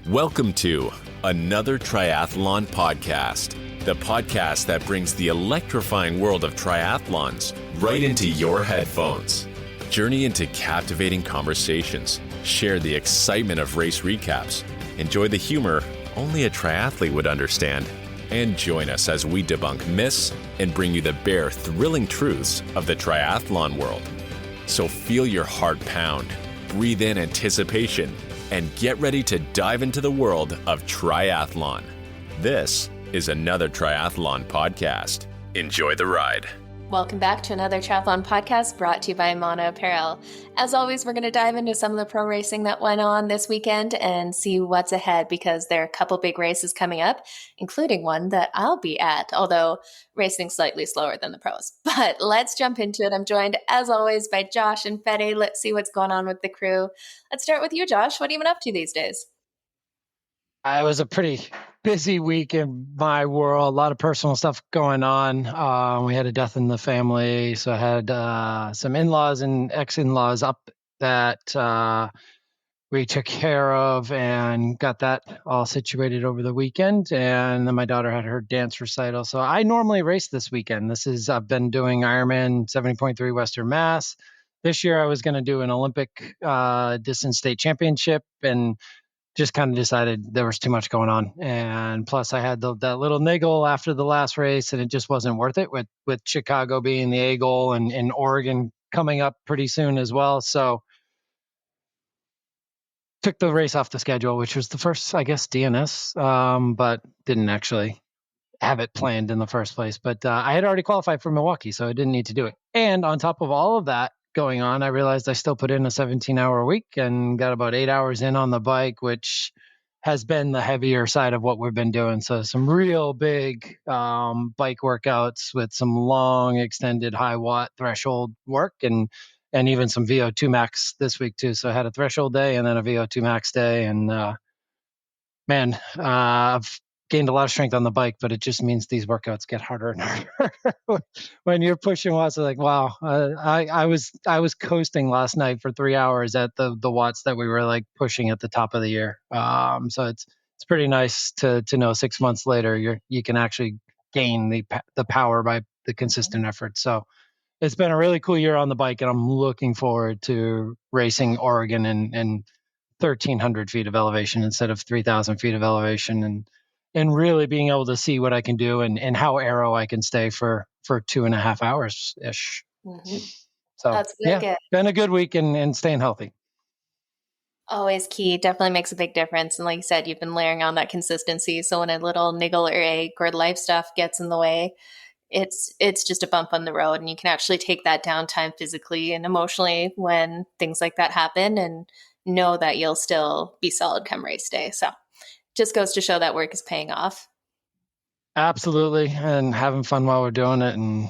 Welcome to another Triathlon podcast, the podcast that brings the electrifying world of triathlons right into your headphones. Journey into captivating conversations, share the excitement of race recaps, enjoy the humor only a triathlete would understand, and join us as we debunk myths and bring you the bare, thrilling truths of the triathlon world. So feel your heart pound, breathe in anticipation, and get ready to dive into the world of triathlon. This is another Triathlon podcast. Enjoy the ride. Welcome back to another Triathlon podcast brought to you by Mauna Apparel. As always, we're going to dive into some of the pro racing that went on this weekend and see what's ahead because there are a couple big races coming up, including one that I'll be at, although racing slightly slower than the pros. But let's jump into it. I'm joined, as always, by Josh and Fede. Let's see what's going on with the crew. Let's start with you, Josh. What have you been up to these days? It was a pretty busy week in my world. A lot of personal stuff going on. We had a death in the family, so I had some in-laws and ex-in-laws up that we took care of and got that all situated over the weekend. And then my daughter had her dance recital. So I normally race this weekend. I've been doing Ironman 70.3 Western Mass. This year I was going to do an Olympic distance state championship and just kind of decided there was too much going on. And plus I had that little niggle after the last race and it just wasn't worth it with Chicago being the A goal and Oregon coming up pretty soon as well. So took the race off the schedule, which was the first, I guess, DNS, but didn't actually have it planned in the first place. But I had already qualified for Milwaukee, so I didn't need to do it. And on top of all of that going on, I realized I still put in a 17-hour week and got about 8 hours in on the bike, which has been the heavier side of what we've been doing. So some real big bike workouts with some long extended high watt threshold work and even some VO2 max this week too. So I had a threshold day and then a VO2 max day. And I've gained a lot of strength on the bike, but it just means these workouts get harder and harder when you're pushing watts. Like, wow, I was coasting last night for 3 hours at the watts that we were like pushing at the top of the year. So it's pretty nice to know 6 months later you can actually gain the power by the consistent effort. So it's been a really cool year on the bike, and I'm looking forward to racing Oregon in 1,300 feet of elevation instead of 3,000 feet of elevation, and really being able to see what I can do and how aero I can stay for 2.5 hours ish. Mm-hmm. So that's really good. Been a good week and staying healthy. Always key. Definitely makes a big difference. And like you said, you've been layering on that consistency. So when a little niggle or ache or life stuff gets in the way, it's just a bump on the road, and you can actually take that downtime physically and emotionally when things like that happen and know that you'll still be solid come race day. So just goes to show that work is paying off. Absolutely. And having fun while we're doing it. And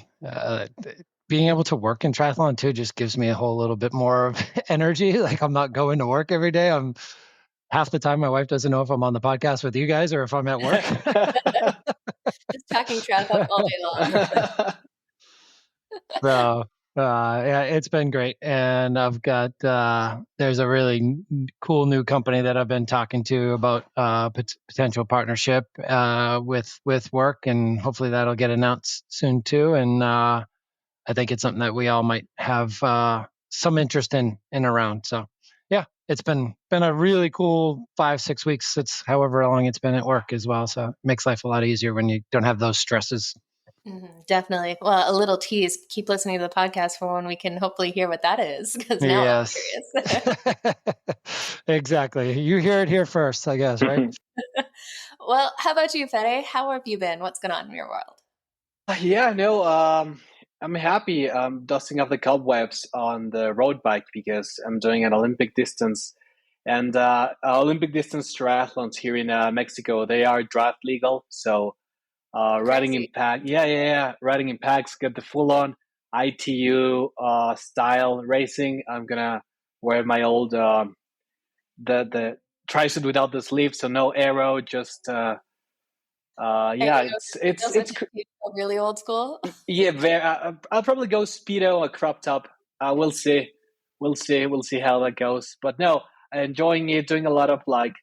being able to work in triathlon too just gives me a whole little bit more of energy. Like I'm not going to work every day. I'm half the time my wife doesn't know if I'm on the podcast with you guys or if I'm at work. Just talking triathlon all day long. So it's been great. And I've got there's a really cool new company that I've been talking to about potential partnership with work, and hopefully that'll get announced soon too. And I think it's something that we all might have some interest in around. So yeah, it's been a really cool 5-6 weeks. It's however long it's been at work as well. So it makes life a lot easier when you don't have those stresses. Mm-hmm, definitely. Well, a little tease. Keep listening to the podcast for when we can hopefully hear what that is. Because now I'm curious. Exactly. You hear it here first, I guess, right? Well, how about you, Fede? How have you been? What's going on in your world? Yeah, no, I'm happy dusting off the cobwebs on the road bike because I'm doing an Olympic distance. And Olympic distance triathlons here in Mexico, they are draft legal. So riding in pack, riding in packs, get the full-on ITU style racing. I'm gonna wear my old the tri-suit without the sleeves, so no aero, just it's really old school. Yeah, I'll probably go Speedo or crop top. We'll see how that goes. But no, enjoying it, doing a lot of like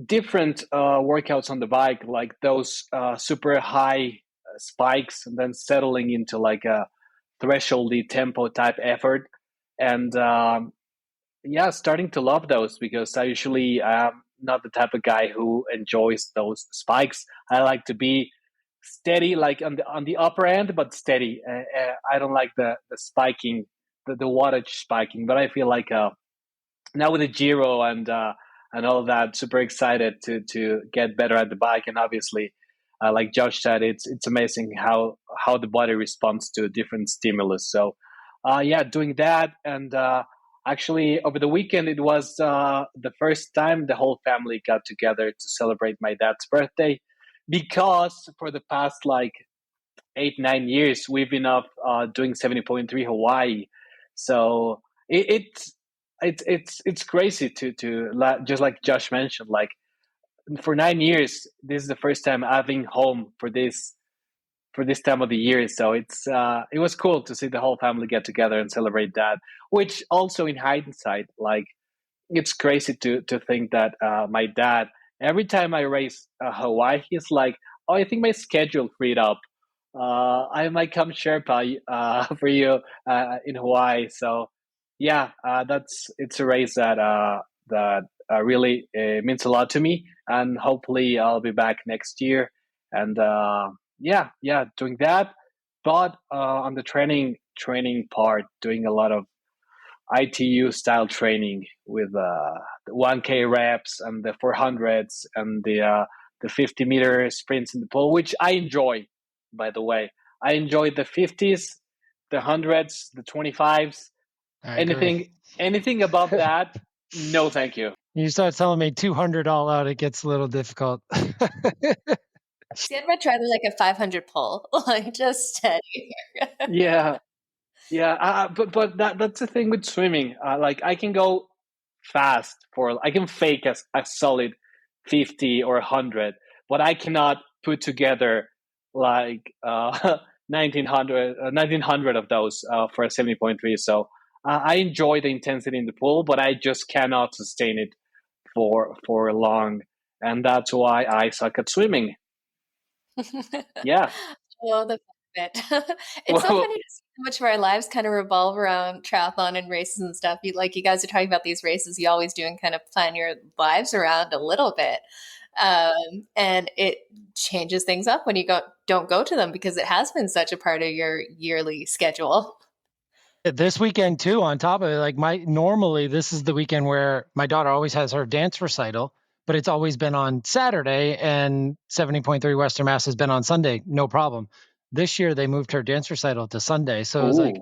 different workouts on the bike, like those super high spikes and then settling into like a thresholdy tempo type effort. And starting to love those because I usually am not the type of guy who enjoys those spikes. I like to be steady, like on the upper end, but steady. I don't like the spiking, the wattage spiking. But I feel like now with the Giro and all of that, super excited to get better at the bike. And obviously, like Josh said, it's amazing how the body responds to different stimulus. So, doing that. And actually, over the weekend, it was the first time the whole family got together to celebrate my dad's birthday, because for the past like 8-9 years we've been up doing 70.3 Hawaii. So it's crazy to just like Josh mentioned, like for 9 years this is the first time I've been home for this time of the year. So it was cool to see the whole family get together and celebrate that, which also in hindsight, like it's crazy to think that my dad, every time I race Hawaii, he's like, oh, I think my schedule freed up. I might come Sherpa for you in Hawaii. So yeah, it's a race that really means a lot to me, and hopefully I'll be back next year. And doing that. But on the training part, doing a lot of ITU style training with the 1K reps and the 400s and the 50-meter sprints in the pool, which I enjoy, by the way. I enjoy the 50s, the 100s, the 25s. Anything above that, no thank you. You start telling me 200 all out, it gets a little difficult. See, I'd much rather like a 500 pull, like just steady. Yeah. But that's the thing with swimming. Like I can go fast I can fake a solid 50 or 100, but I cannot put together like 1900 of those for a 70.3. So I enjoy the intensity in the pool, but I just cannot sustain it for long, and that's why I suck at swimming. Yeah. Well, the bit. It's so funny to see how much of our lives kind of revolve around triathlon and races and stuff. You guys are talking about these races you always do and kind of plan your lives around a little bit. And it changes things up when you don't go to them, because it has been such a part of your yearly schedule. This weekend too, on top of it, like normally this is the weekend where my daughter always has her dance recital, but it's always been on Saturday, and 70.3 Western Mass has been on Sunday, no problem. This year they moved her dance recital to Sunday. So it was like,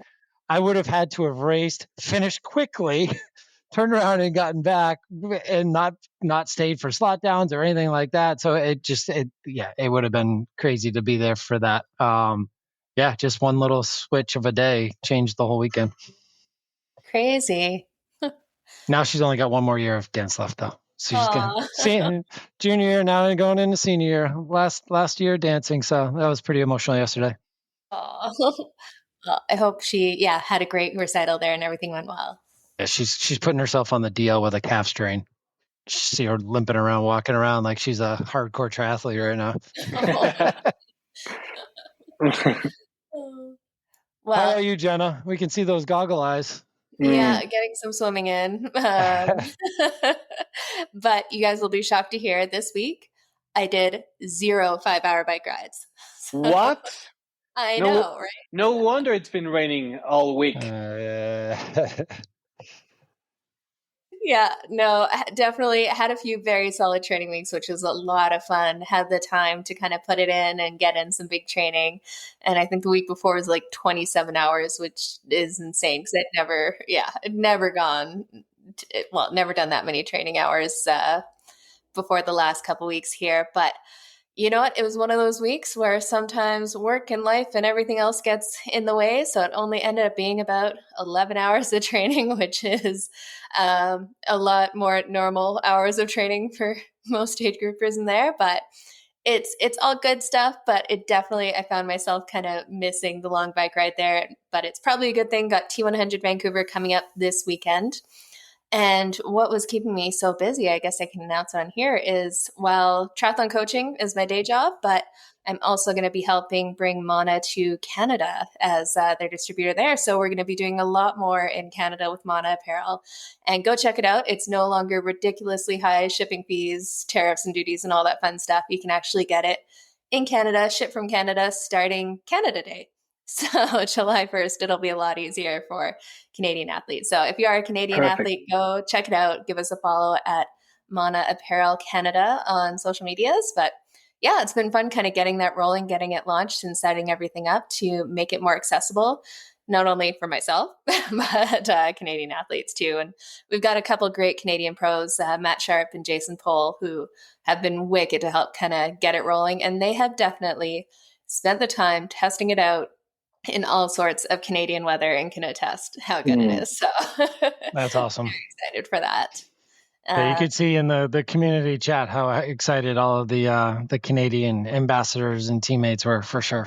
I would have had to have raced, finished quickly, turned around and gotten back, and not stayed for slot downs or anything like that. So it would have been crazy to be there for that. Just one little switch of a day changed the whole weekend. Crazy. Now she's only got one more year of dance left, though. So she's going junior year now and going into senior year. Last year dancing, so that was pretty emotional yesterday. Well, I hope she had a great recital there and everything went well. Yeah, she's putting herself on the DL with a calf strain. You see her limping around, walking around like she's a hardcore triathlete right now. Well, how are you, Jenna? We can see those goggle eyes. Yeah, getting some swimming in. But you guys will be shocked to hear this week I did 0 5-hour bike rides. What? I know, right? No wonder it's been raining all week. Yeah, no, definitely had a few very solid training weeks, which was a lot of fun. Had the time to kind of put it in and get in some big training. And I think the week before was like 27 hours, which is insane because never done that many training hours before the last couple weeks here. But you know what? It was one of those weeks where sometimes work and life and everything else gets in the way. So it only ended up being about 11 hours of training, which is a lot more normal hours of training for most age groupers in there. But it's all good stuff. But it definitely, I found myself kind of missing the long bike ride there. But it's probably a good thing. Got T100 Vancouver coming up this weekend. And what was keeping me so busy, I guess I can announce on here, is while triathlon coaching is my day job, but I'm also going to be helping bring Mauna to Canada as their distributor there. So we're going to be doing a lot more in Canada with Mauna Apparel. And go check it out. It's no longer ridiculously high shipping fees, tariffs and duties and all that fun stuff. You can actually get it in Canada, shipped from Canada, starting Canada Day. So July 1st, it'll be a lot easier for Canadian athletes. So if you are a Canadian athlete, go check it out. Give us a follow at Mauna Apparel Canada on social medias. But yeah, it's been fun kind of getting that rolling, getting it launched and setting everything up to make it more accessible, not only for myself, but Canadian athletes too. And we've got a couple great Canadian pros, Matt Sharp and Jason Pohl, who have been wicked to help kind of get it rolling. And they have definitely spent the time testing it out in all sorts of Canadian weather and can attest how good it is. So that's awesome. Very excited for that. You could see in the community chat how excited all of the Canadian ambassadors and teammates were, for sure.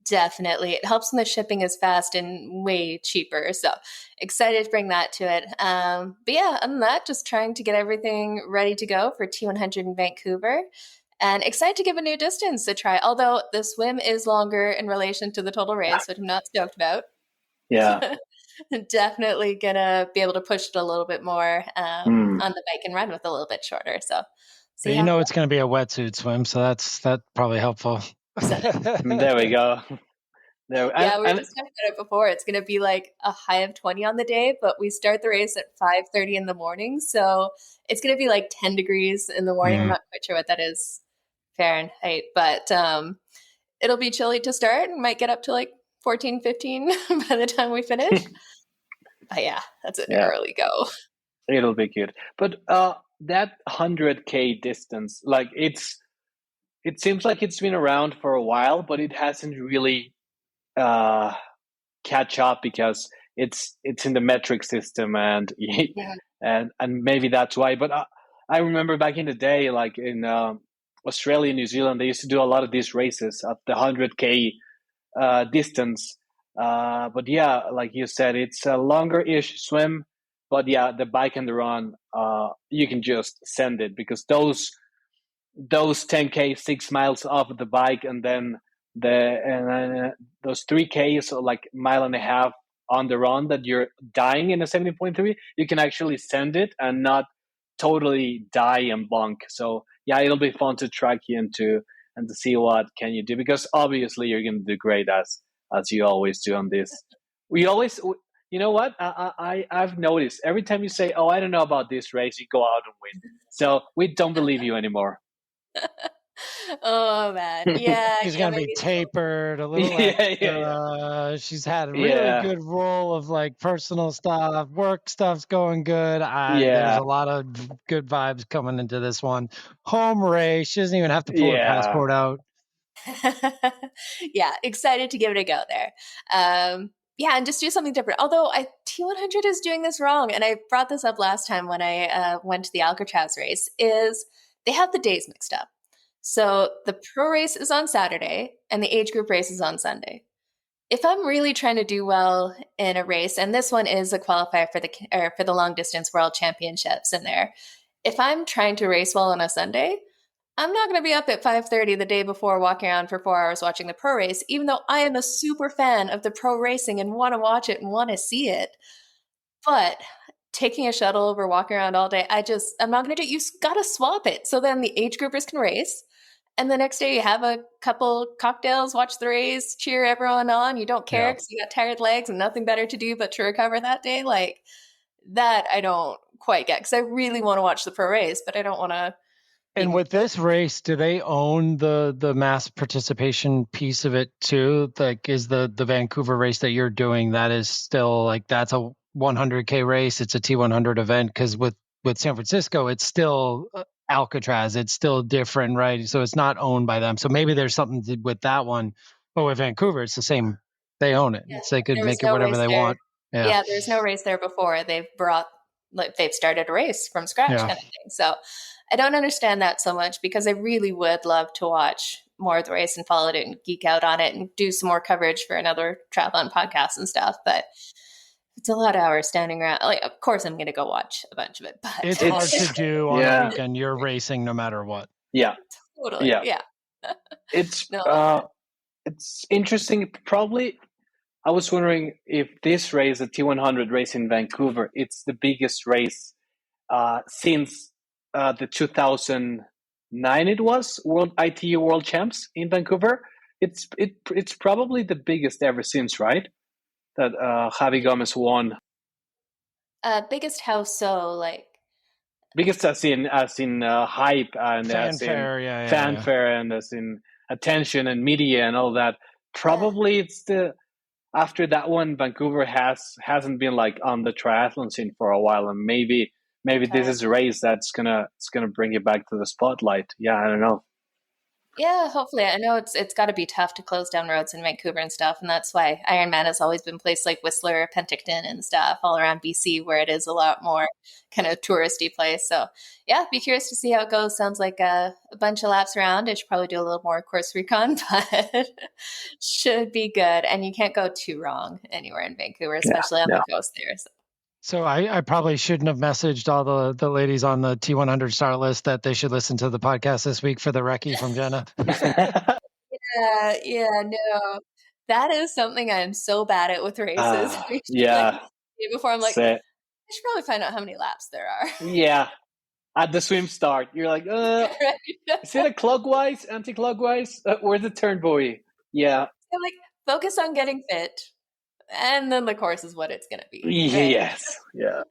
Definitely. It helps when the shipping is fast and way cheaper. So excited to bring that to it. But yeah, other than that, just trying to get everything ready to go for T100 in Vancouver. And excited to give a new distance a try, although the swim is longer in relation to the total race, which I'm not stoked about. Yeah. Definitely going to be able to push it a little bit more on the bike and run with a little bit shorter. So you know it's going to be a wetsuit swim, so that's probably helpful. There we go. Yeah, we were just talking about it before. It's going to be like a high of 20 on the day, but we start the race at 5:30 in the morning. So it's going to be like 10 degrees in the morning. I'm not quite sure what that is Fahrenheit, but it'll be chilly to start and might get up to like 14, 15 by the time we finish. But yeah, that's an early go. It'll be good. But that 100K distance, like it seems like it's been around for a while, but it hasn't really catch up because it's in the metric system and and maybe that's why. But I remember back in the day, like in Australia, New Zealand, they used to do a lot of these races at the 100K distance. But yeah, like you said, it's a longer-ish swim. But yeah, the bike and the run, you can just send it because those 10K, 6 miles off of the bike, and then those 3K, so like mile and a half on the run that you're dying in a 70.3, you can actually send it and not totally die and bonk. So yeah, it'll be fun to track you into and to see what can you do, because obviously you're going to do great as you always do on this. We always, you know what? I've noticed every time you say, "Oh, I don't know about this race," you go out and win. So we don't believe you anymore. Oh man, yeah. She's gonna be tapered a little. She's had a really good roll of like personal stuff, work stuff's going good. There's a lot of good vibes coming into this one. Home race. She doesn't even have to pull her passport out. Yeah, excited to give it a go there. Yeah, and just do something different. Although T100 is doing this wrong, and I brought this up last time when I went to the Alcatraz race, is they have the days mixed up. So the pro race is on Saturday and the age group race is on Sunday. If I'm really trying to do well in a race, and this one is a qualifier for the long distance world championships in there, if I'm trying to race well on a Sunday, I'm not going to be up at 5:30 the day before walking around for 4 hours watching the pro race, even though I am a super fan of the pro racing and want to watch it and want to see it. But taking a shuttle over, walking around all day, I'm not going to do it. You've got to swap it. So then the age groupers can race. And the next day you have a couple cocktails, watch the race, cheer everyone on. You don't care because you got tired legs and nothing better to do but to recover that day. Like that I don't quite get, because I really want to watch the pro race, but I don't want to. And with this race, do they own the mass participation piece of it too? Like, is the Vancouver race that you're doing, that is still like, that's a 100K race, it's a T100 event? Because with San Francisco, it's still Alcatraz, it's still different, right? So it's not owned by them. So maybe there's something with that one. But with Vancouver, it's the same. They own it. Yeah, so they could make it whatever they want. Yeah, there's no race there before. They've started a race from scratch kind of thing. So I don't understand that so much, because I really would love to watch more of the race and follow it and geek out on it and do some more coverage for another triathlon podcast and stuff. But it's a lot of hours standing around. Like, of course, I'm going to go watch a bunch of it, but It's hard to do on a weekend. You're racing no matter what. Yeah, totally. Yeah. It's No. it's interesting. Probably, I was wondering if this race, the T100 race in Vancouver, it's the biggest race since the 2009. It was World ITU World Champs in Vancouver. It's probably the biggest ever since, right? That Javi Gomez won. Biggest house, so like Biggest as in hype and fanfare, as in fanfare and as in attention and media and all that. Probably it's the after that one, Vancouver hasn't been like on the triathlon scene for a while, and maybe this is a race that's gonna bring it back to the spotlight. Yeah, I don't know. Yeah, hopefully. I know it's got to be tough to close down roads in Vancouver and stuff, and that's why Ironman has always been places like Whistler, Penticton, and stuff all around BC, where it is a lot more kind of touristy place. So yeah, be curious to see how it goes. Sounds like a bunch of laps around. I should probably do a little more course recon, but should be good. And you can't go too wrong anywhere in Vancouver, especially on the coast there. So I probably shouldn't have messaged all the ladies on the T100 start list that they should listen to the podcast this week for the recce from Jenna. No. That is something I'm so bad at with races. Before I'm like, I should probably find out how many laps there are. Yeah. At the swim start, you're like, right. Is it a clockwise, anti-clockwise? Where's the turn buoy? Yeah. So like, focus on getting fit. And then the course is what it's going to be. Right? Yes. Yeah.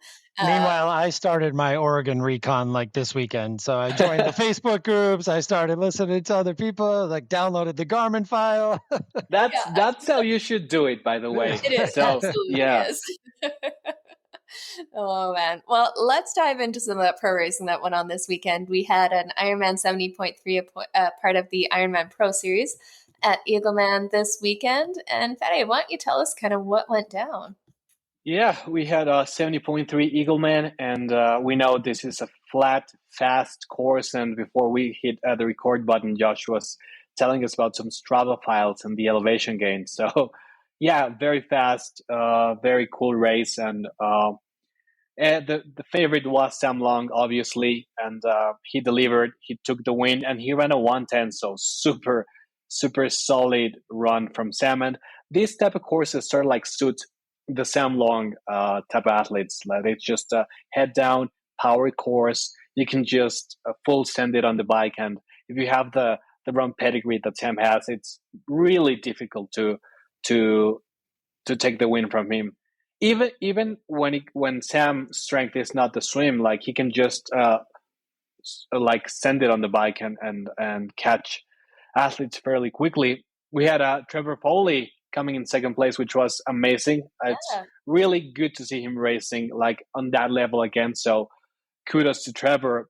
Meanwhile, I started my Oregon recon like this weekend. So I joined the Facebook groups. I started listening to other people, like downloaded the Garmin file. That's how you should do it, by the way. It is. Absolutely is. Oh, man. Well, let's dive into some of that pro racing that went on this weekend. We had an Ironman 70.3, part of the Ironman Pro Series at Eagleman this weekend. And Fede, why don't you tell us kind of what went down? Yeah, we had a 70.3 Eagleman, and we know this is a flat, fast course. And before we hit the record button, Josh was telling us about some Strava files and the elevation gain. So, yeah, very fast, very cool race. And the favorite was Sam Long, obviously, and he delivered. He took the win, and he ran a 1:10, so super solid run from Sam. And these type of courses sort of like suit the Sam Long type of athletes. Like it's just a head down power course. You can just full send it on the bike, and if you have the run pedigree that Sam has, it's really difficult to take the win from him. Even when Sam's strength is not the swim, like he can just like send it on the bike and catch athletes fairly quickly. We had Trevor Foley coming in second place, which was amazing. It's really good to see him racing like on that level again. So kudos to Trevor.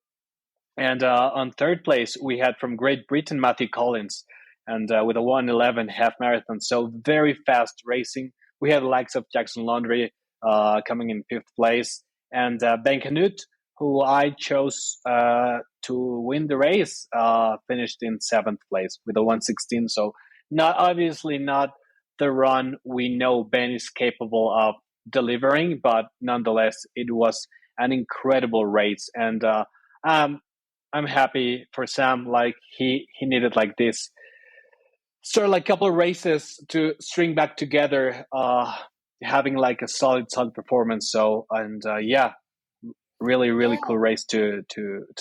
And on third place, we had from Great Britain, Matthew Collins, and with a 1:11 half marathon. So very fast racing. We had the likes of Jackson Laundry coming in fifth place, and Ben Noodt, who I chose to win the race, finished in seventh place with a 1:16. So obviously not the run we know Ben is capable of delivering, but nonetheless, it was an incredible race. And I'm happy for Sam. Like he needed like this sort of like a couple of races to string back together, having like a solid performance. So, and yeah, really cool race to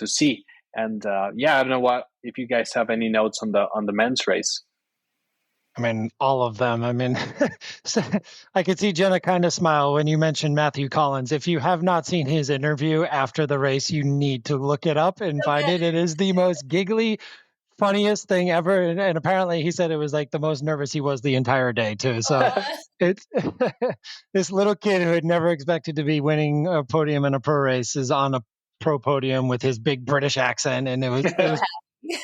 see. And yeah, I don't know if you guys have any notes on the men's race. I mean, all of them. I mean, I could see Jenna kind of smile when you mentioned Matthew Collins. If you have not seen his interview after the race, you need to look it up and find it. It is the most giggly, funniest thing ever. And apparently he said it was like the most nervous he was the entire day too. So it's this little kid who had never expected to be winning a podium in a pro race is on a pro podium with his big British accent. And it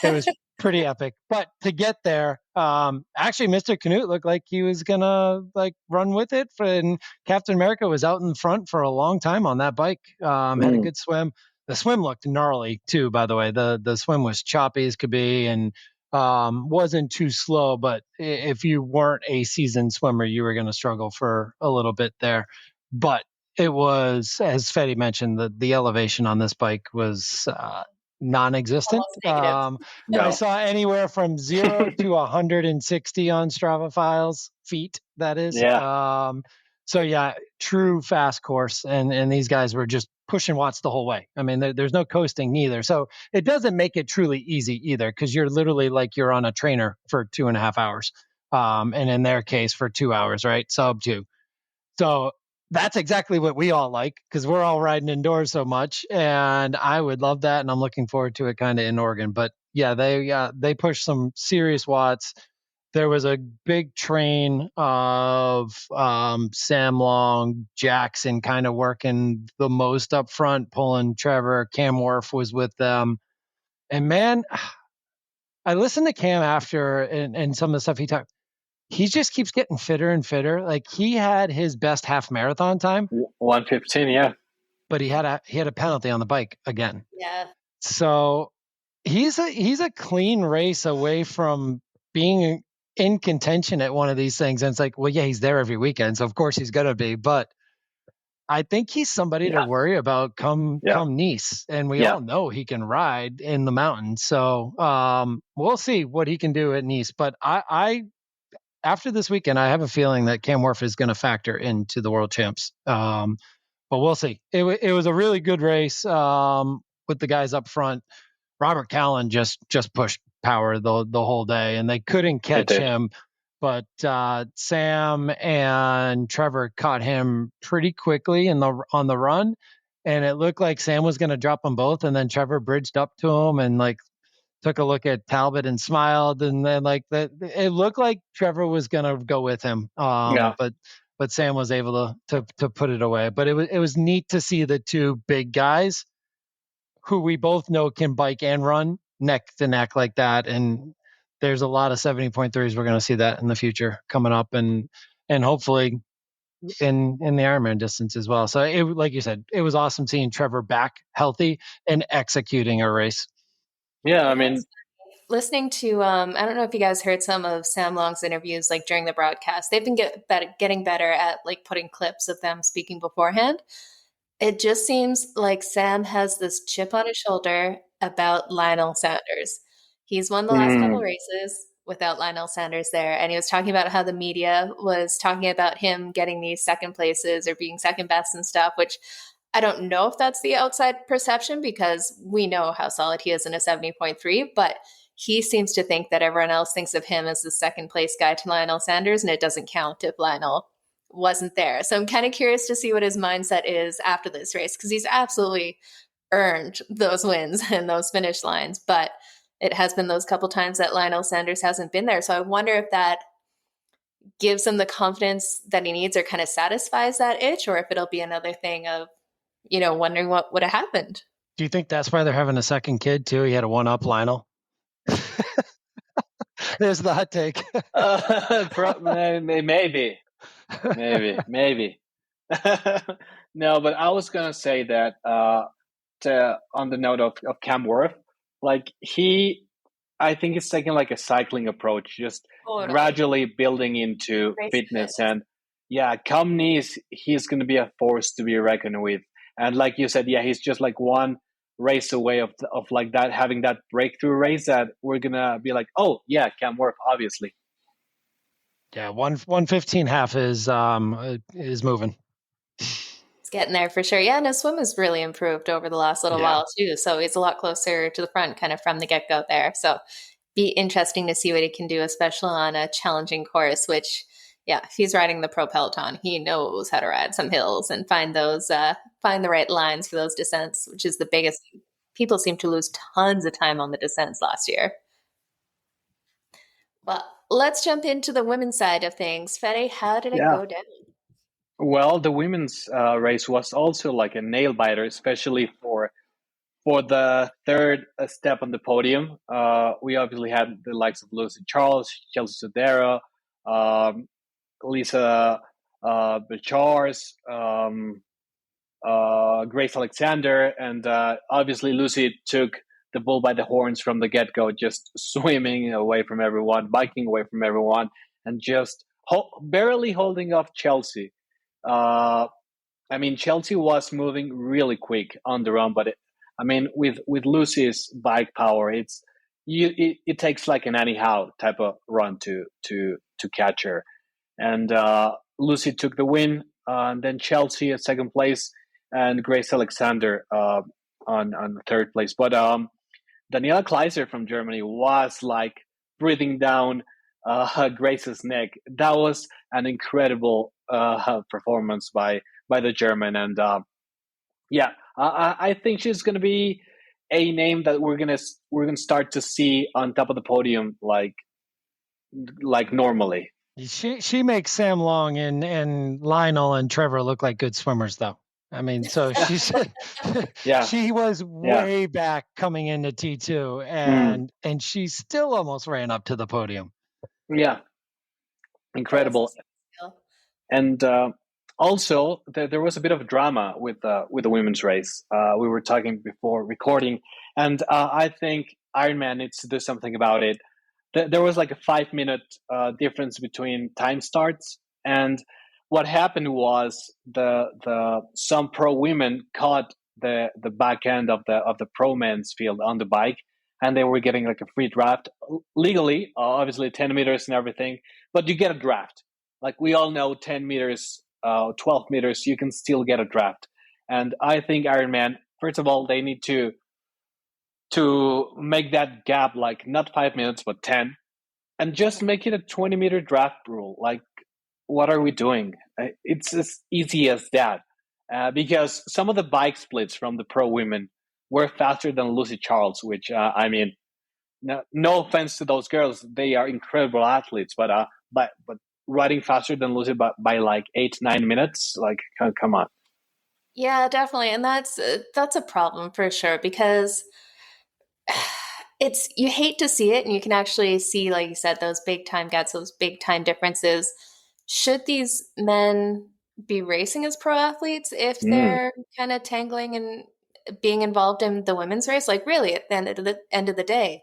was pretty epic. But to get there, actually Mr. Knut looked like he was gonna like run with it. And Captain America was out in front for a long time on that bike. Had a good swim. The swim looked gnarly too, by the way. The swim was choppy as could be and wasn't too slow. But if you weren't a seasoned swimmer, you were going to struggle for a little bit there. but it was, as Fede mentioned, the elevation on this bike was non-existent. Almost negative. I No. saw anywhere from 0 to 160 on Strava files, feet, that is. Yeah. So yeah, true fast course. And these guys were just pushing watts the whole way. I mean, there's no coasting neither. So it doesn't make it truly easy either, because you're literally like you're on a trainer for 2.5 hours. And in their case for 2 hours, right? Sub 2. So that's exactly what we all like, because we're all riding indoors so much, and I would love that, and I'm looking forward to it kind of in Oregon. But yeah, they pushed some serious watts. There was a big train of Sam Long, Jackson kind of working the most up front, pulling Trevor. Cam Worf was with them, and man, I listened to Cam after and some of the stuff he talked. He just keeps getting fitter and fitter. Like, he had his best half marathon time, 1:15, yeah. but he had a penalty on the bike again. Yeah. So he's a clean race away from being in contention at one of these things. And it's like, well, yeah, he's there every weekend, so of course he's gonna be. But I think he's somebody to worry about come Nice, and we all know he can ride in the mountains. So we'll see what he can do at Nice. But I after this weekend, I have a feeling that Cam Worf is going to factor into the world champs. But we'll see. It was a really good race with the guys up front. Robert Callan just pushed power the whole day, and they couldn't catch him. But Sam and Trevor caught him pretty quickly on the run, and it looked like Sam was going to drop them both, and then Trevor bridged up to him and took a look at Talbot and smiled, and then it looked like Trevor was gonna go with him. But Sam was able to put it away. But it was neat to see the two big guys who we both know can bike and run neck to neck like that. And there's a lot of 70.3s. We're gonna see that in the future coming up, and hopefully in the Ironman distance as well. So like you said, it was awesome seeing Trevor back healthy and executing a race. Yeah, I mean, listening to I don't know if you guys heard some of Sam Long's interviews during the broadcast. They've been getting better at putting clips of them speaking beforehand. It just seems like Sam has this chip on his shoulder about Lionel Sanders. He's won the last couple races without Lionel Sanders there, and he was talking about how the media was talking about him getting these second places or being second best and stuff, which I don't know if that's the outside perception, because we know how solid he is in a 70.3, but he seems to think that everyone else thinks of him as the second place guy to Lionel Sanders, and it doesn't count if Lionel wasn't there. So I'm kind of curious to see what his mindset is after this race, because he's absolutely earned those wins and those finish lines, but it has been those couple times that Lionel Sanders hasn't been there. So I wonder if that gives him the confidence that he needs or kind of satisfies that itch, or if it'll be another thing of wondering what would have happened. Do you think that's why they're having a second kid too? He had a one-up Lionel. There's the hot take. Maybe. No, but I was gonna say that on the note of Cam Worth, I think he's taking a cycling approach, just gradually building into fitness. And come Nice, he's going to be a force to be reckoned with. And like you said, he's just one race away of that, having that breakthrough race that we're going to be like, oh yeah, Cam Worth, obviously. Yeah, 1:15.5 is moving. It's getting there for sure. Yeah, and his swim has really improved over the last little while too. So he's a lot closer to the front kind of from the get-go there. So be interesting to see what he can do, especially on a challenging course, which if he's riding the Pro Peloton, he knows how to ride some hills and find the right lines for those descents, which is the biggest. People seem to lose tons of time on the descents last year. Well, let's jump into the women's side of things. Fede, how did it go down? Well, the women's race was also a nail biter, especially for the third step on the podium. We obviously had the likes of Lucy Charles, Chelsea Sodero, Lisa Bechars, Grace Alexander, and obviously Lucy took the bull by the horns from the get-go, just swimming away from everyone, biking away from everyone, and just barely holding off Chelsea. I mean, Chelsea was moving really quick on the run, but with Lucy's bike power, it takes like an anyhow type of run to catch her. And Lucy took the win, and then Chelsea at second place, and Grace Alexander on third place. But Daniela Kleiser from Germany was like breathing down Grace's neck. That was an incredible performance by the German, and I think she's going to be a name that we're gonna start to see on top of the podium like normally. She makes Sam Long and Lionel and Trevor look like good swimmers, though. I mean, so she's she was way back coming into T2, and she still almost ran up to the podium. Yeah, incredible. And also, there was a bit of drama with the women's race. We were talking before recording, and I think Ironman needs to do something about it. There was like a 5-minute difference between time starts, and what happened was some pro women caught the back end of the pro men's field on the bike, and they were getting like a free draft legally, obviously 10 meters and everything, but you get a draft. Like we all know, 10 meters, 12 meters, you can still get a draft. And I think Ironman, first of all, they need to make that gap like not 5 minutes, but 10, and just make it a 20-meter draft rule. Like, what are we doing? It's as easy as that. Because some of the bike splits from the pro women were faster than Lucy Charles, which, I mean, no offense to those girls. They are incredible athletes, but riding faster than Lucy by like 8-9 minutes, like, come on. Yeah, definitely. And that's a problem for sure, because you hate to see it, and you can actually see, like you said, those big time gaps, those big time differences. Should these men be racing as pro athletes if they're kind of tangling and being involved in the women's race? Like, really, at the end of the day,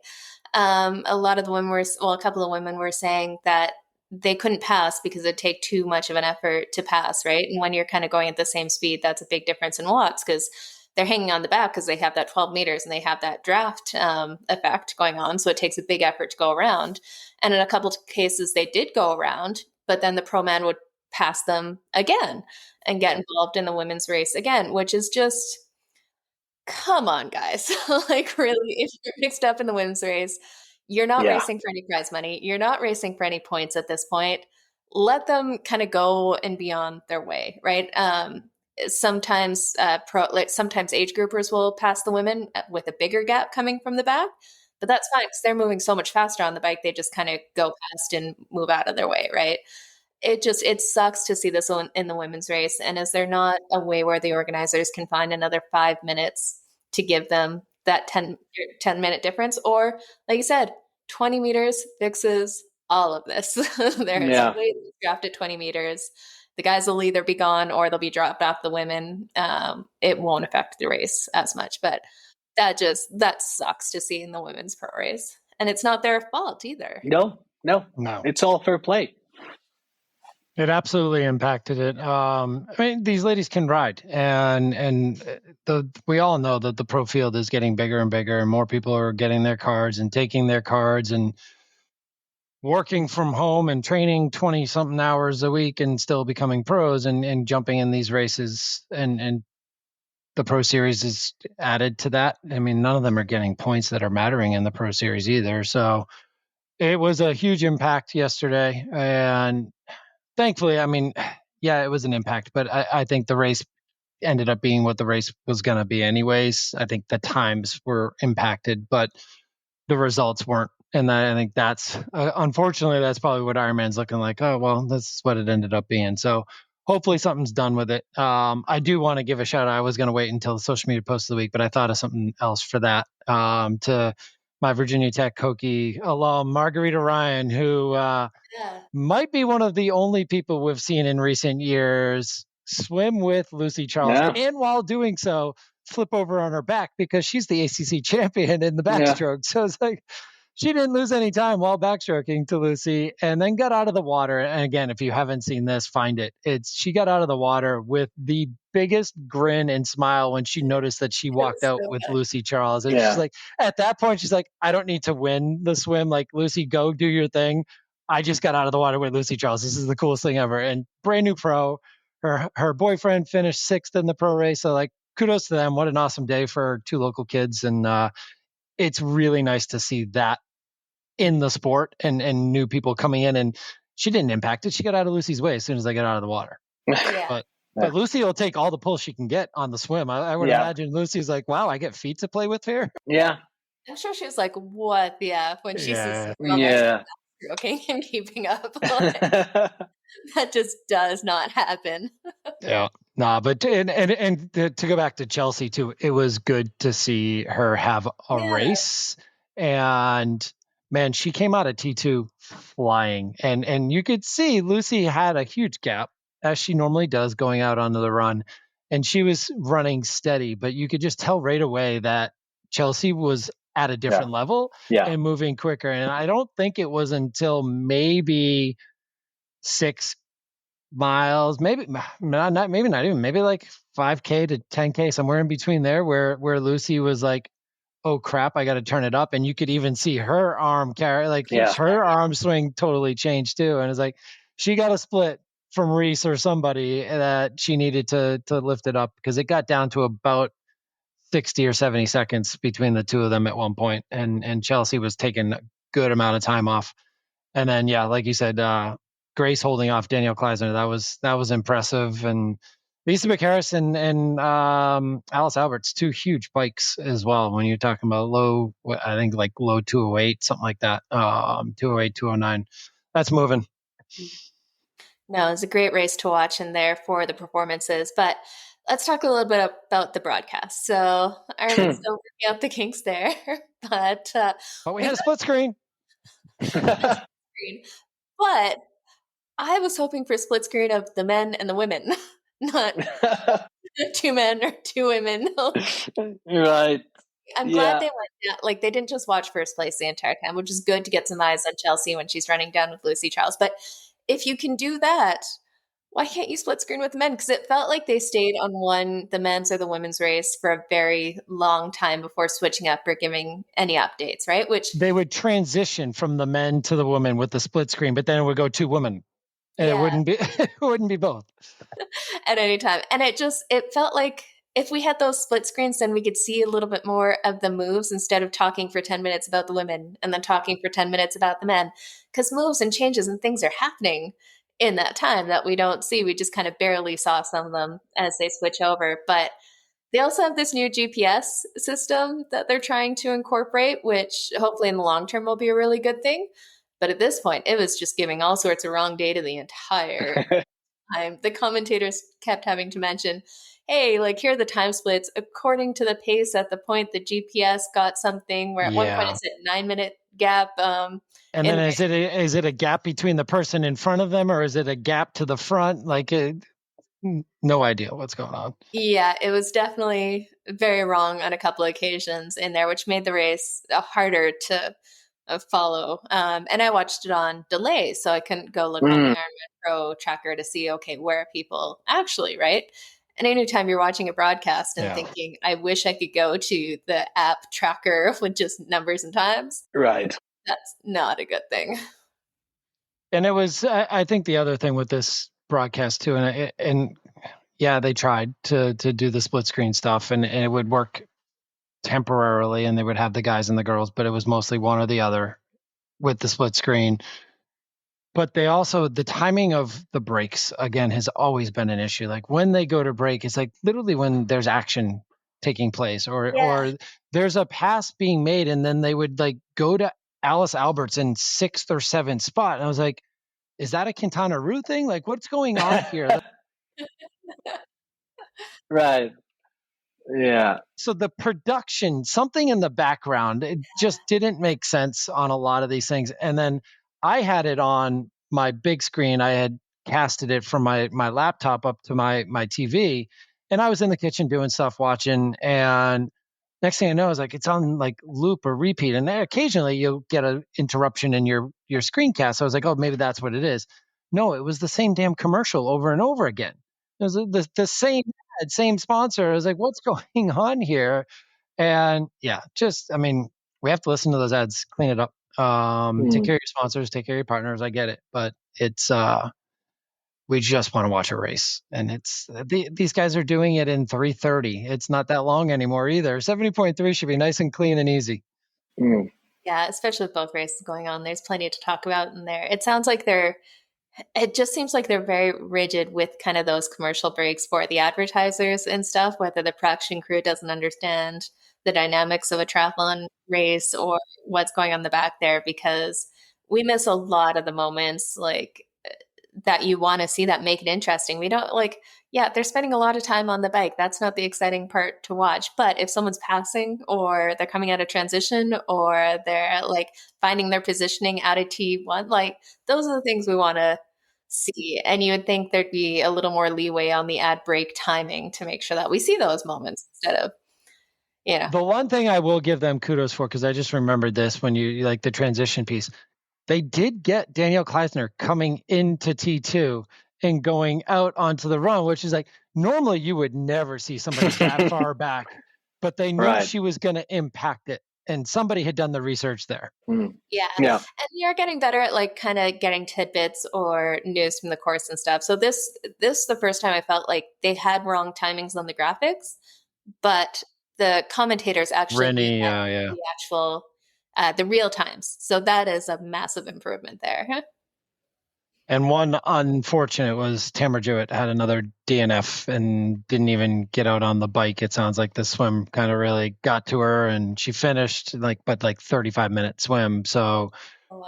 a lot of the women a couple of women were saying that they couldn't pass because it'd take too much of an effort to pass, right? And when you're kind of going at the same speed, that's a big difference in watts, because they're hanging on the back because they have that 12 meters and they have that draft effect going on. So it takes a big effort to go around. And in a couple of cases, they did go around, but then the pro man would pass them again and get involved in the women's race again, which is just, come on, guys. Like, really, if you're mixed up in the women's race, you're not racing for any prize money. You're not racing for any points at this point. Let them kind of go and be on their way, right? Sometimes sometimes age groupers will pass the women with a bigger gap coming from the back, but that's fine because they're moving so much faster on the bike. They just kind of go past and move out of their way, right? It sucks to see this in the women's race. And is there not a way where the organizers can find another 5 minutes to give them that 10-minute difference? Or, like you said, 20 meters fixes all of this. There is a way to draft at 20 meters. The guys will either be gone or they'll be dropped off the women. It won't affect the race as much, but that sucks to see in the women's pro race. And it's not their fault either. No. It's all fair play. It absolutely impacted it. I mean, these ladies can ride, and we all know that the pro field is getting bigger and bigger, and more people are getting their cards and taking their cards and working from home and training 20-something hours a week and still becoming pros and jumping in these races. And the Pro Series is added to that. I mean, none of them are getting points that are mattering in the Pro Series either. So it was a huge impact yesterday. And thankfully, I mean, yeah, it was an impact, but I think the race ended up being what the race was going to be anyways. I think the times were impacted, but the results weren't. And I think that's, unfortunately, that's probably what Ironman's looking like. Oh, well, this is what it ended up being. So hopefully something's done with it. I do want to give a shout out. I was going to wait until the social media post of the week, but I thought of something else for that, to my Virginia Tech Hokie alum, Margarita Ryan, who might be one of the only people we've seen in recent years swim with Lucy Charles. And while doing so, flip over on her back because she's the ACC champion in the backstroke. So it's like, she didn't lose any time while backstroking to Lucy, and then got out of the water. And again, if you haven't seen this, find it. She got out of the water with the biggest grin and smile when she noticed that she walked out with Lucy Charles. And she's like, at that point, she's like, I don't need to win the swim. Like, Lucy, go do your thing. I just got out of the water with Lucy Charles. This is the coolest thing ever. And brand new pro. Her boyfriend finished 6th in the pro race. So like, kudos to them. What an awesome day for 2 local kids. And it's really nice to see that in the sport and new people coming in. And she didn't impact it. She got out of Lucy's way as soon as they got out of the water. But Lucy will take all the pull she can get on the swim. I would imagine Lucy's like, wow, I get feet to play with here. Yeah. I'm sure she was like, what the F when she sees stroking and keeping up. That just does not happen. But and to go back to Chelsea too, it was good to see her have a race. And man, she came out of T2 flying. And you could see Lucy had a huge gap, as she normally does, going out onto the run. And she was running steady, but you could just tell right away that Chelsea was at a different level and moving quicker. And I don't think it was until maybe 6 miles, maybe not even, maybe like 5K to 10K, somewhere in between there, where Lucy was like, oh crap, I got to turn it up. And you could even see her arm carry, like her arm swing totally changed too. And it's like, she got a split from Reese or somebody that she needed to lift it up, because it got down to about 60 or 70 seconds between the two of them at one point. And Chelsea was taking a good amount of time off. And then, like you said, Grace holding off Danielle Kleiser, that was impressive. And Lisa McHarris and Alice Alberts, 2 huge bikes as well. When you're talking about low 208, something like that, 208, 209, that's moving. No, it's a great race to watch in there for the performances. But let's talk a little bit about the broadcast. So Ironman's still working out the kinks there, but we had a split screen. But I was hoping for a split screen of the men and the women, not 2 men or 2 women. Right. I'm glad they went down. Like, they didn't just watch first place the entire time, which is good to get some eyes on Chelsea when she's running down with Lucy Charles. But if you can do that, why can't you split screen with the men? Because it felt like they stayed on the men's or the women's race for a very long time before switching up or giving any updates, right? Which they would transition from the men to the women with the split screen, but then it would go 2 women. And it wouldn't be both at any time. And it felt like if we had those split screens, then we could see a little bit more of the moves instead of talking for 10 minutes about the women and then talking for 10 minutes about the men, because moves and changes and things are happening in that time that we don't see. We just kind of barely saw some of them as they switch over. But they also have this new GPS system that they're trying to incorporate, which hopefully in the long term will be a really good thing. But at this point, it was just giving all sorts of wrong data the entire time. The commentators kept having to mention, hey, like, here are the time splits according to the pace at the point the GPS got something where at one point it's a 9-minute gap. And then is it a gap between the person in front of them, or is it a gap to the front? Like, no idea what's going on. Yeah, it was definitely very wrong on a couple of occasions in there, which made the race harder to follow. And I watched it on delay, so I couldn't go look on the Ironman Pro tracker to see, okay, where are people actually, right? And anytime you're watching a broadcast and thinking, I wish I could go to the app tracker with just numbers and times. Right. That's not a good thing. And it was, I think the other thing with this broadcast too, and they tried to do the split screen stuff, and it would work temporarily, and they would have the guys and the girls, but it was mostly one or the other with the split screen. But they also, the timing of the breaks, again, has always been an issue. Like, when they go to break, it's like literally when there's action taking place, or there's a pass being made, and then they would like go to Alice Alberts in 6th or 7th spot. And I was like, is that a Quintana Roo thing? Like, what's going on here? Right. Yeah. So the production, something in the background, it just didn't make sense on a lot of these things. And then I had it on my big screen. I had casted it from my laptop up to my TV, and I was in the kitchen doing stuff, watching, and next thing I know, it's on like loop or repeat. And occasionally you'll get an interruption in your screencast. So I was like, oh, maybe that's what it is. No, it was the same damn commercial over and over again. It was the same same sponsor. I was like, what's going on here? And yeah, we have to listen to those ads, clean it up. Take care of your sponsors, take care of your partners. I get it, but it's we just want to watch a race, and these guys are doing it in 3:30. It's not that long anymore either. 70.3 should be nice and clean and easy. Yeah, especially with both races going on. There's plenty to talk about in there. It just seems like they're very rigid with kind of those commercial breaks for the advertisers and stuff, whether the production crew doesn't understand the dynamics of a triathlon race or what's going on in the back there, because we miss a lot of the moments like that you want to see that make it interesting. We don't they're spending a lot of time on the bike. That's not the exciting part to watch. But if someone's passing or they're coming out of transition or they're like finding their positioning out of T1, like those are the things we want to see. And you would think there'd be a little more leeway on the ad break timing to make sure that we see those moments instead of, The one thing I will give them kudos for, because I just remembered this when you like the transition piece, they did get Danielle Kleisner coming into T2 and going out onto the run, which is like, normally you would never see somebody that far back, but they knew she was going to impact it. And somebody had done the research there. Yeah. And you're getting better at like kind of getting tidbits or news from the course and stuff. So this is the first time I felt like they had wrong timings on the graphics, but the commentators actually the actual the real times. So that is a massive improvement there. And one unfortunate was Tamara Jewett had another DNF and didn't even get out on the bike. It sounds like the swim kind of really got to her, and she finished like 35-minute swim. So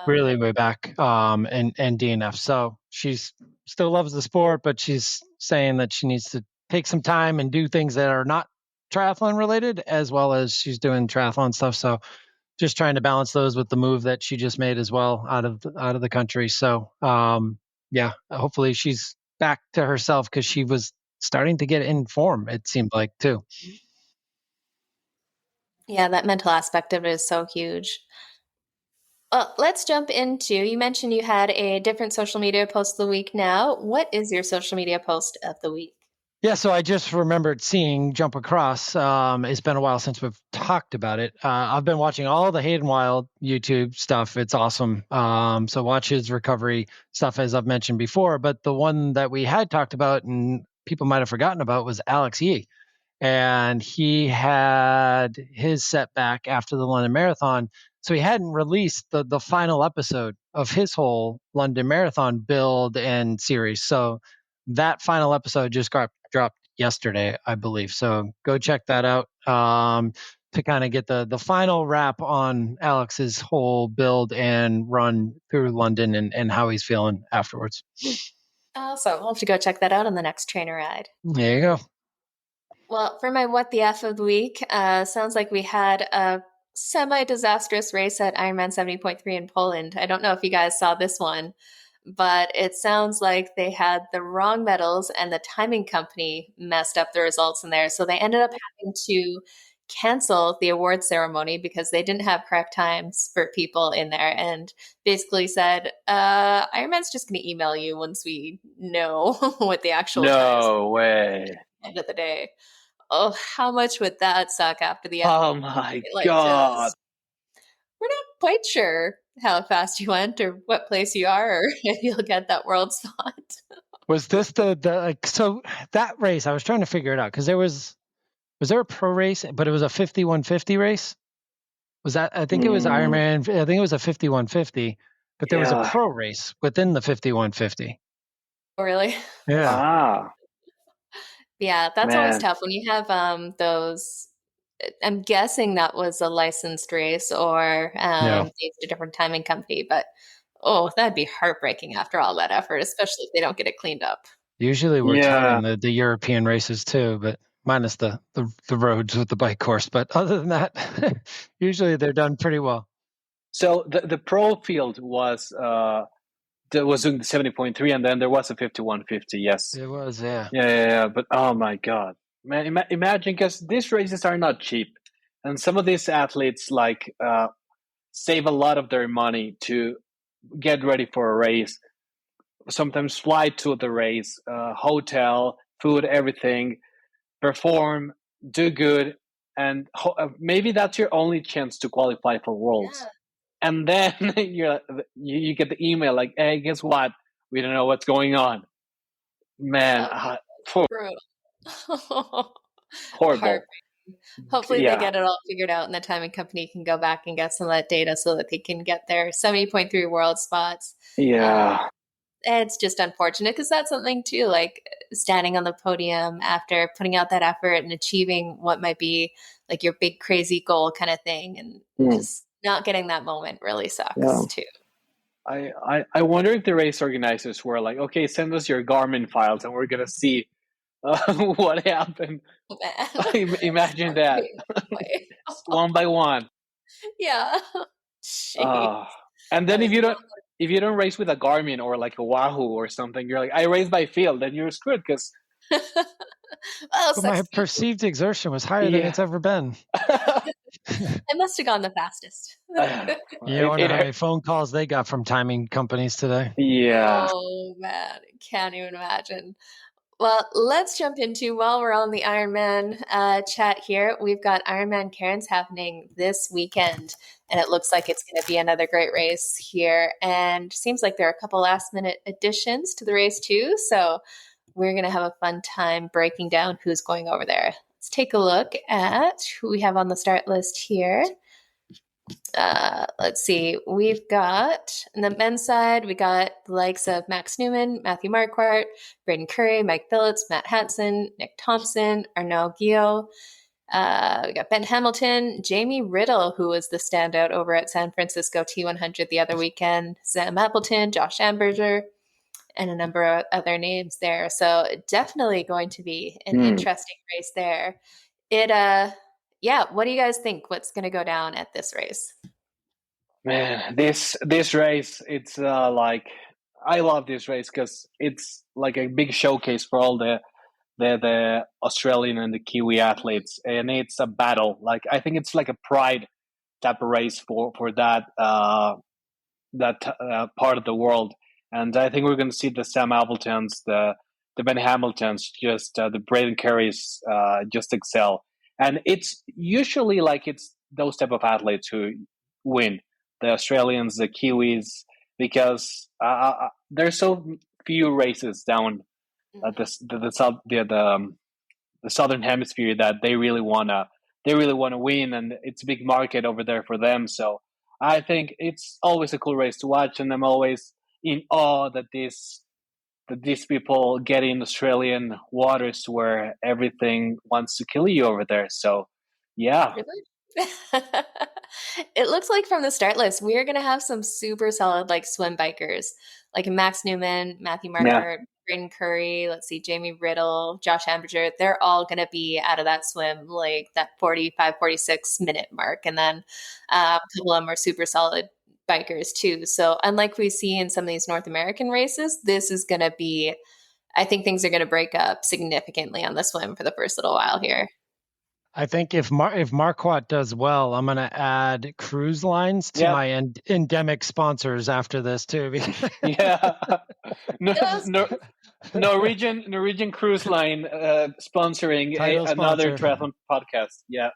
really way back and DNF. So she's still loves the sport, but she's saying that she needs to take some time and do things that are not triathlon related, as well as she's doing triathlon stuff. So just trying to balance those with the move that she just made as well out of the country. So hopefully she's back to herself, because she was starting to get in form, it seemed like, too. Yeah, that mental aspect of it is so huge. Well, let's jump into, you mentioned you had a different social media post of the week now. What is your social media post of the week? Yeah, so I just remembered seeing Jump Across. It's been a while since we've talked about it. I've been watching all the Hayden Wild YouTube stuff. It's awesome. So watch his recovery stuff, as I've mentioned before. But the one that we had talked about and people might have forgotten about was Alex Yee. And he had his setback after the London Marathon. So he hadn't released the final episode of his whole London Marathon build and series. So that final episode just got dropped yesterday, I believe. So go check that out to kind of get the final wrap on Alex's whole build and run through London and how he's feeling afterwards. So we'll have to go check that out on the next trainer ride. There you go. Well, for my What the F of the week, sounds like we had a semi-disastrous race at Ironman 70.3 in Poland. I don't know if you guys saw this one, but it sounds like they had the wrong medals and the timing company messed up the results in there. So they ended up having to cancel the award ceremony because they didn't have correct times for people in there, and basically said, Ironman's just going to email you once we know what the actual times No way. at the end of the day. Oh, how much would that suck after the end? Oh my God. We're not quite sure how fast you went or what place you are or if you'll get that world spot. Was this so that race, I was trying to figure it out, because was there a pro race, but it was a 5150 race? Was that, I think it was Ironman, I think it was a 5150, but there was a pro race within the 5150. Oh, really? Yeah. Yeah, that's always tough when you have those. I'm guessing that was a licensed race or a different timing company, but that'd be heartbreaking after all that effort, especially if they don't get it cleaned up. Usually we're timing the European races too, but minus the roads with the bike course. But other than that, usually they're done pretty well. So the pro field was doing the 70.3, and then there was a 5150. Yes, it was. Yeah. But oh my God, man! Imagine, because these races are not cheap, and some of these athletes save a lot of their money to get ready for a race. Sometimes fly to the race, hotel, food, everything. perform, do good, and maybe that's your only chance to qualify for Worlds. Yeah. And then you get the email like, hey, guess what? We don't know what's going on. Man, Brutal. horrible. Hopefully they get it all figured out and the timing company can go back and get some of that data so that they can get their 70.3 world spots. Yeah. It's just unfortunate because that's something too, like standing on the podium after putting out that effort and achieving what might be like your big crazy goal kind of thing, and just not getting that moment really sucks too. I wonder if the race organizers were like, okay, send us your Garmin files and we're gonna see what happened. Imagine that. One by one. Yeah. And then if you don't race with a Garmin or like a Wahoo or something, you're like, I raced by field, then you're screwed because my perceived exertion was higher than it's ever been. I must have gone the fastest. You wonder how many phone calls they got from timing companies today. Yeah. Oh man, can't even imagine. Well, let's jump into, while we're on the Ironman chat here, we've got Ironman Cairns happening this weekend, and it looks like it's going to be another great race here. And seems like there are a couple last-minute additions to the race too, so we're going to have a fun time breaking down who's going over there. Let's take a look at who we have on the start list here. Let's see. We've got, on the men's side, we got the likes of Max Newman, Matthew Marquardt, Braden Curry, Mike Phillips, Matt Hansen, Nick Thompson, Arnaud Guillot. We got Ben Hamilton, Jamie Riddle, who was the standout over at San Francisco T100 the other weekend, Sam Appleton, Josh Amberger, and a number of other names there. So definitely going to be an interesting race there. What do you guys think? What's going to go down at this race? Man, this race, it's like, I love this race because it's like a big showcase for all the Australian and the Kiwi athletes, and it's a battle. Like, I think it's like a pride type of race for that part of the world. And I think we're going to see the Sam Appletons, the Ben Hamiltons, just the Braden Currys just excel. And it's usually like it's those type of athletes who win, the Australians, the Kiwis, because there's so few races down at the southern hemisphere that they really wanna win, and it's a big market over there for them. So I think it's always a cool race to watch, and I'm always in awe that these people get in Australian waters where everything wants to kill you over there. So, yeah. Really? It looks like from the start list, we're going to have some super solid like swim bikers, like Max Newman, Matthew Marquardt, Braden Curry, let's see, Jamie Riddle, Josh Amberger. They're all going to be out of that swim, like that 45, 46 minute mark. And then a couple of them are super solid bikers too. So unlike we see in some of these North American races, this is going to be, I think things are going to break up significantly on the swim for the first little while here. I think if Marquardt does well, I'm going to add cruise lines to my endemic sponsors after this too. Yeah. Norwegian Cruise Line sponsoring another triathlon podcast. Yeah.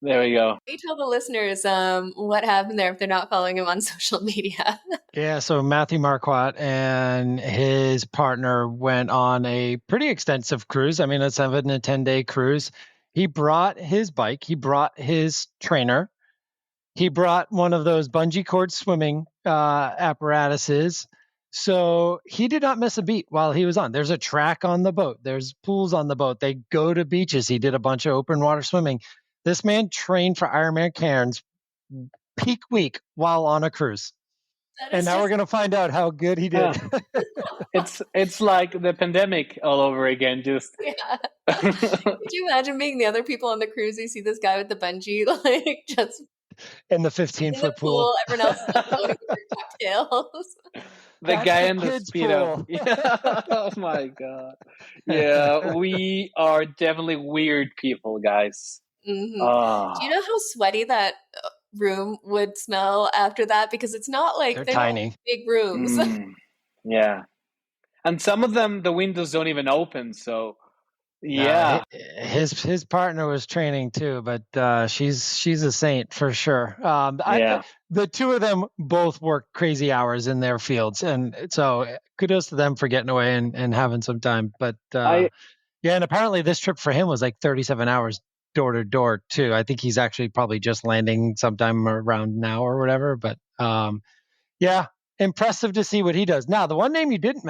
There we go. You tell the listeners what happened there if they're not following him on social media. Yeah, so Matthew Marquardt and his partner went on a pretty extensive cruise. I mean, a 7 to 10-day cruise. He brought his bike. He brought his trainer. He brought one of those bungee cord swimming apparatuses. So he did not miss a beat while he was on. There's a track on the boat. There's pools on the boat. They go to beaches. He did a bunch of open water swimming. This man trained for Ironman Cairns peak week while on a cruise. And now we're going to find out how good he did. Yeah. It's like the pandemic all over again. Just Could you imagine being the other people on the cruise? You see this guy with the bungee, like just in the 15-foot pool. Everyone else is floating for cocktails. The guy in the Speedo. Yeah. Oh my God. Yeah, we are definitely weird people, guys. Mm-hmm. Do you know how sweaty that room would smell after that? Because it's not like they're tiny, not big rooms. Yeah, and some of them the windows don't even open, so Yeah. His partner was training too, but she's a saint for sure. The two of them both work crazy hours in their fields, and so kudos to them for getting away and having some time. But yeah, and apparently this trip for him was like 37 hours door to door too. I think he's actually probably just landing sometime around now or whatever. But yeah, impressive to see what he does. Now, the one name you didn't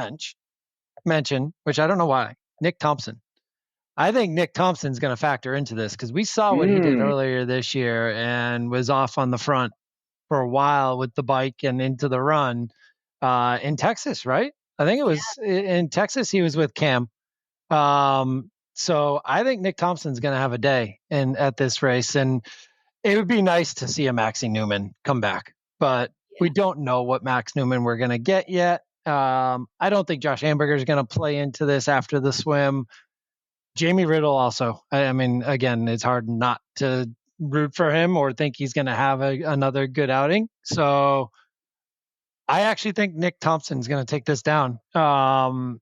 mention, which I don't know why, Nick Thompson. I think Nick Thompson's going to factor into this because we saw what he did earlier this year and was off on the front for a while with the bike and into the run in Texas, right? I think it was in Texas. He was with Cam. So I think Nick Thompson's going to have a day at this race, and it would be nice to see a Maxi Newman come back, but we don't know what Max Newman we're going to get yet. I don't think Josh Hamburger is going to play into this after the swim. Jamie Riddle also. I mean, again, it's hard not to root for him or think he's going to have another good outing. So I actually think Nick Thompson's going to take this down. And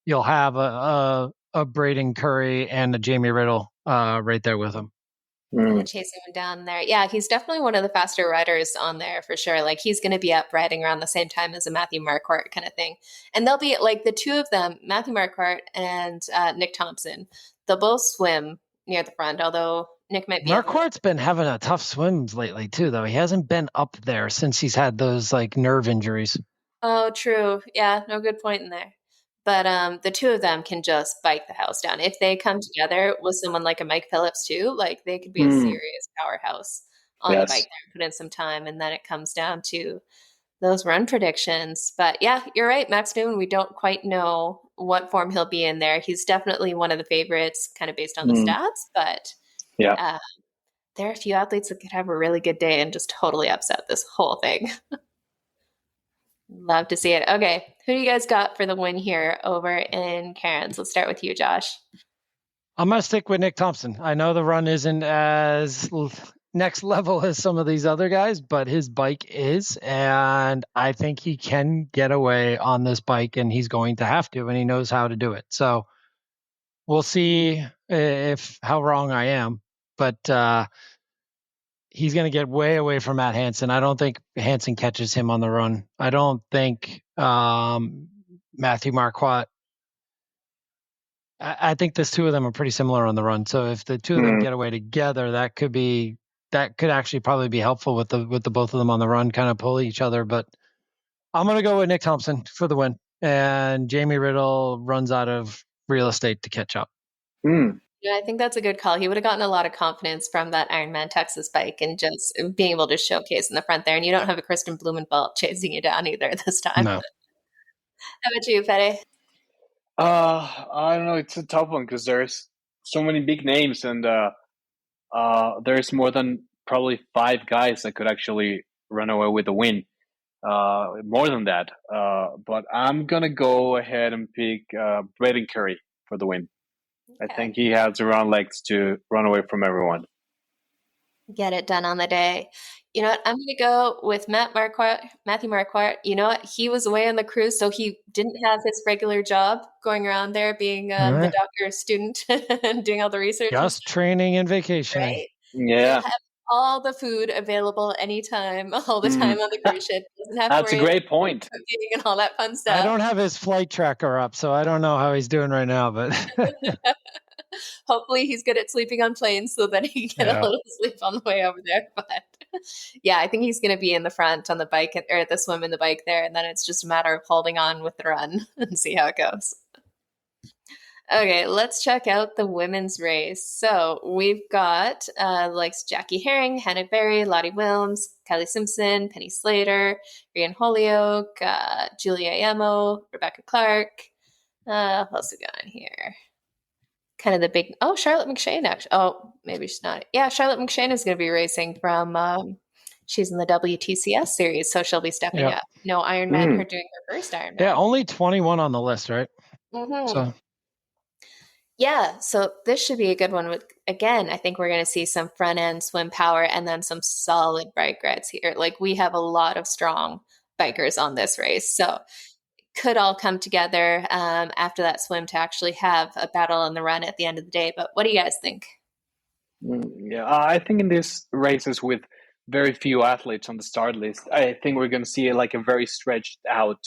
you'll have a Braden Curry and a Jamie Riddle right there with him. Chasing him down there. Yeah, he's definitely one of the faster riders on there for sure. Like he's going to be up riding around the same time as a Matthew Marquardt kind of thing. And they'll be like the two of them, Matthew Marquardt and Nick Thompson. They'll both swim near the front, although Nick might be. Marquardt's been having a tough swims lately too, though. He hasn't been up there since he's had those like nerve injuries. Oh, true. Yeah, no good point in there. But the two of them can just bike the house down. If they come together with someone like a Mike Phillips too, like they could be a serious powerhouse on the bike there, put in some time, and then it comes down to those run predictions. But yeah, you're right, Max Newman, we don't quite know what form he'll be in there. He's definitely one of the favorites kind of based on the stats, but there are a few athletes that could have a really good day and just totally upset this whole thing. Love to see it. Okay, who do you guys got for the win here over in Cairns? Let's start with you, Josh. I'm going to stick with Nick Thompson. I know the run isn't as next level as some of these other guys, but his bike is, and I think he can get away on this bike, and he's going to have to, and he knows how to do it. So we'll see how wrong I am, but he's going to get way away from Matt Hansen. I don't think Hansen catches him on the run. I don't think Matthew Marquardt. I think the two of them are pretty similar on the run. So if the two of them get away together, that could actually probably be helpful with the both of them on the run, kind of pull each other. But I'm going to go with Nick Thompson for the win, and Jamie Riddle runs out of real estate to catch up. Yeah, I think that's a good call. He would have gotten a lot of confidence from that Ironman Texas bike and just being able to showcase in the front there. And you don't have a Kristen Blumenfeld chasing you down either this time. No. How about you, Fede? I don't know. It's a tough one because there's so many big names, and there's more than probably 5 guys that could actually run away with the win. More than that. But I'm going to go ahead and pick Braden Curry for the win. Okay. I think he has the round legs to run away from everyone. Get it done on the day. You know what? I'm going to go with Matthew Marquardt. You know what? He was away on the cruise, so he didn't have his regular job going around there being the doctor's student and doing all the research. Just training and vacationing. Right? Yeah. He'll have all the food available anytime, all the time on the cruise ship. Doesn't have That's to a great point. Cooking and all that fun stuff. I don't have his flight tracker up, so I don't know how he's doing right now, but hopefully he's good at sleeping on planes so that he can get a little sleep on the way over there. But yeah, I think he's going to be in the front on the bike or at the swim in the bike there. And then it's just a matter of holding on with the run and see how it goes. Okay, let's check out the women's race. So we've got Jackie Herring, Hannah Berry, Lottie Wilms, Kylie Simpson, Penny Slater, Rhian Holyoke, Julia Amo, Rebecca Clark. What else we got in here? Kind of the big, Charlotte McShane actually. Oh, maybe she's not. Yeah, Charlotte McShane is going to be racing from, she's in the WTCS series, so she'll be stepping up. No Ironman, her doing her first Ironman. Yeah, only 21 on the list, right? So. Yeah, so this should be a good one. Again, I think we're going to see some front end swim power and then some solid bike rides here. Like we have a lot of strong bikers on this race. So could all come together after that swim to actually have a battle on the run at the end of the day. But what do you guys think? Yeah, I think in these races with very few athletes on the start list, I think we're going to see like a very stretched out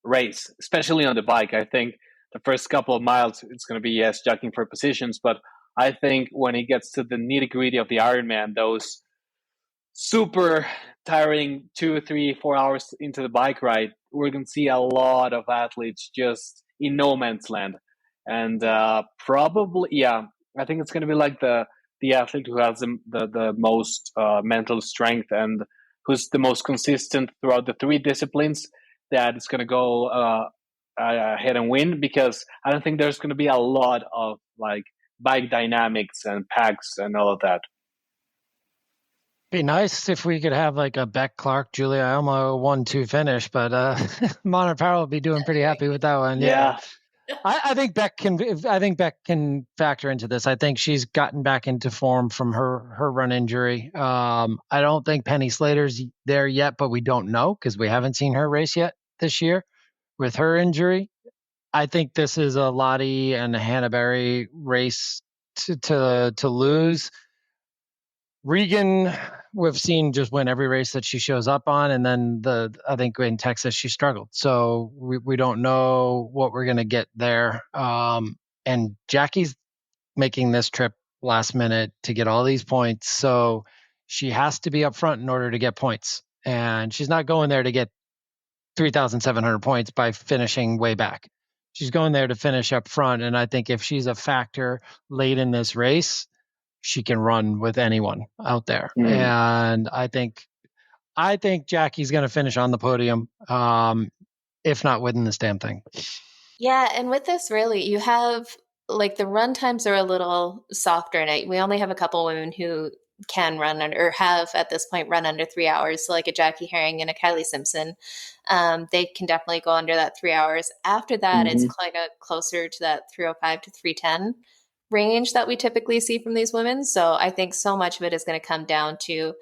race, especially on the bike. I think the first couple of miles, it's going to be, yes, jockeying for positions. But I think when it gets to the nitty gritty of the Ironman, those super tiring 2, 3, 4 hours into the bike ride, we're going to see a lot of athletes just in no man's land. And probably, yeah, I think it's going to be like the athlete who has the most mental strength and who's the most consistent throughout the three disciplines that is going to go ahead and win, because I don't think there's going to be a lot of like bike dynamics and packs and all of that. Be nice if we could have like a Beck Clark, Julia Elmo 1-2 finish, but Mauna Apparel would be doing pretty happy with that one. Yeah. I think Beck can factor into this. I think she's gotten back into form from her run injury. I don't think Penny Slater's there yet, but we don't know because we haven't seen her race yet this year with her injury. I think this is a Lottie and a Hanna Berry race to lose. Regan, we've seen just win every race that she shows up on, and then I think in Texas she struggled. So we don't know what we're going to get there. And Jackie's making this trip last minute to get all these points, so she has to be up front in order to get points. And she's not going there to get 3,700 points by finishing way back. She's going there to finish up front, and I think if she's a factor late in this race, she can run with anyone out there. And I think Jackie's going to finish on the podium, if not winning this damn thing. Yeah, and with this, really, you have like the run times are a little softer in it. We only have a couple women who can run under, or have at this point run under 3 hours. So like a Jackie Herring and a Kylie Simpson, they can definitely go under that 3 hours. After that, it's kind of closer to that 305 to 310 range that we typically see from these women. So I think so much of it is going to come down to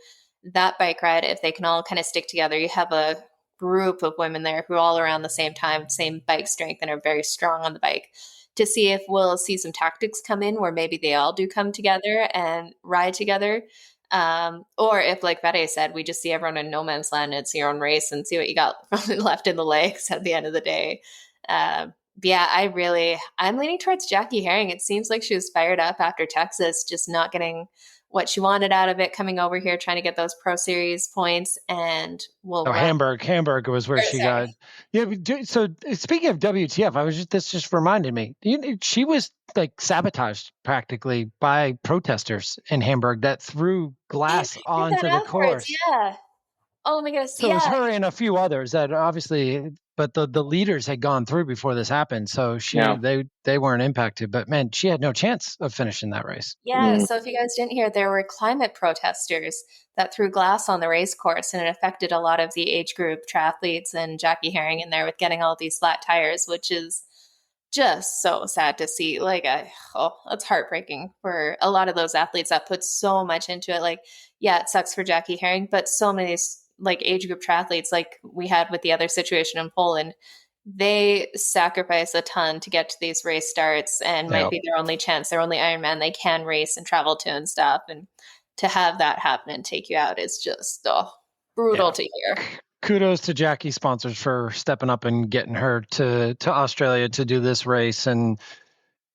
that bike ride. If they can all kind of stick together, you have a group of women there who are all around the same time, same bike strength, and are very strong on the bike, to see if we'll see some tactics come in where maybe they all do come together and ride together. Or if, like Fede said, we just see everyone in no man's land, it's your own race and see what you got left in the legs at the end of the day. Yeah, I'm leaning towards Jackie Herring. It seems like she was fired up after Texas, just not getting what she wanted out of it, coming over here, trying to get those Pro Series points, and Hamburg was where she got. Yeah. So speaking of WTF, this just reminded me, she was like sabotaged practically by protesters in Hamburg that threw glass onto the course. Yeah. Oh my goodness. So it was her and a few others that obviously, but the leaders had gone through before this happened. So they weren't impacted, but man, she had no chance of finishing that race. Yeah. So if you guys didn't hear, there were climate protesters that threw glass on the race course, and it affected a lot of the age group triathletes, and Jackie Herring in there with getting all these flat tires, which is just so sad to see. Like, it's heartbreaking for a lot of those athletes that put so much into it. Like, yeah, it sucks for Jackie Herring, but so many like age group triathletes, like we had with the other situation in Poland, they sacrifice a ton to get to these race starts, and might be their only chance, their only Ironman they can race and travel to and stuff. And to have that happen and take you out is just brutal to hear. Kudos to Jackie sponsors for stepping up and getting her to Australia to do this race. And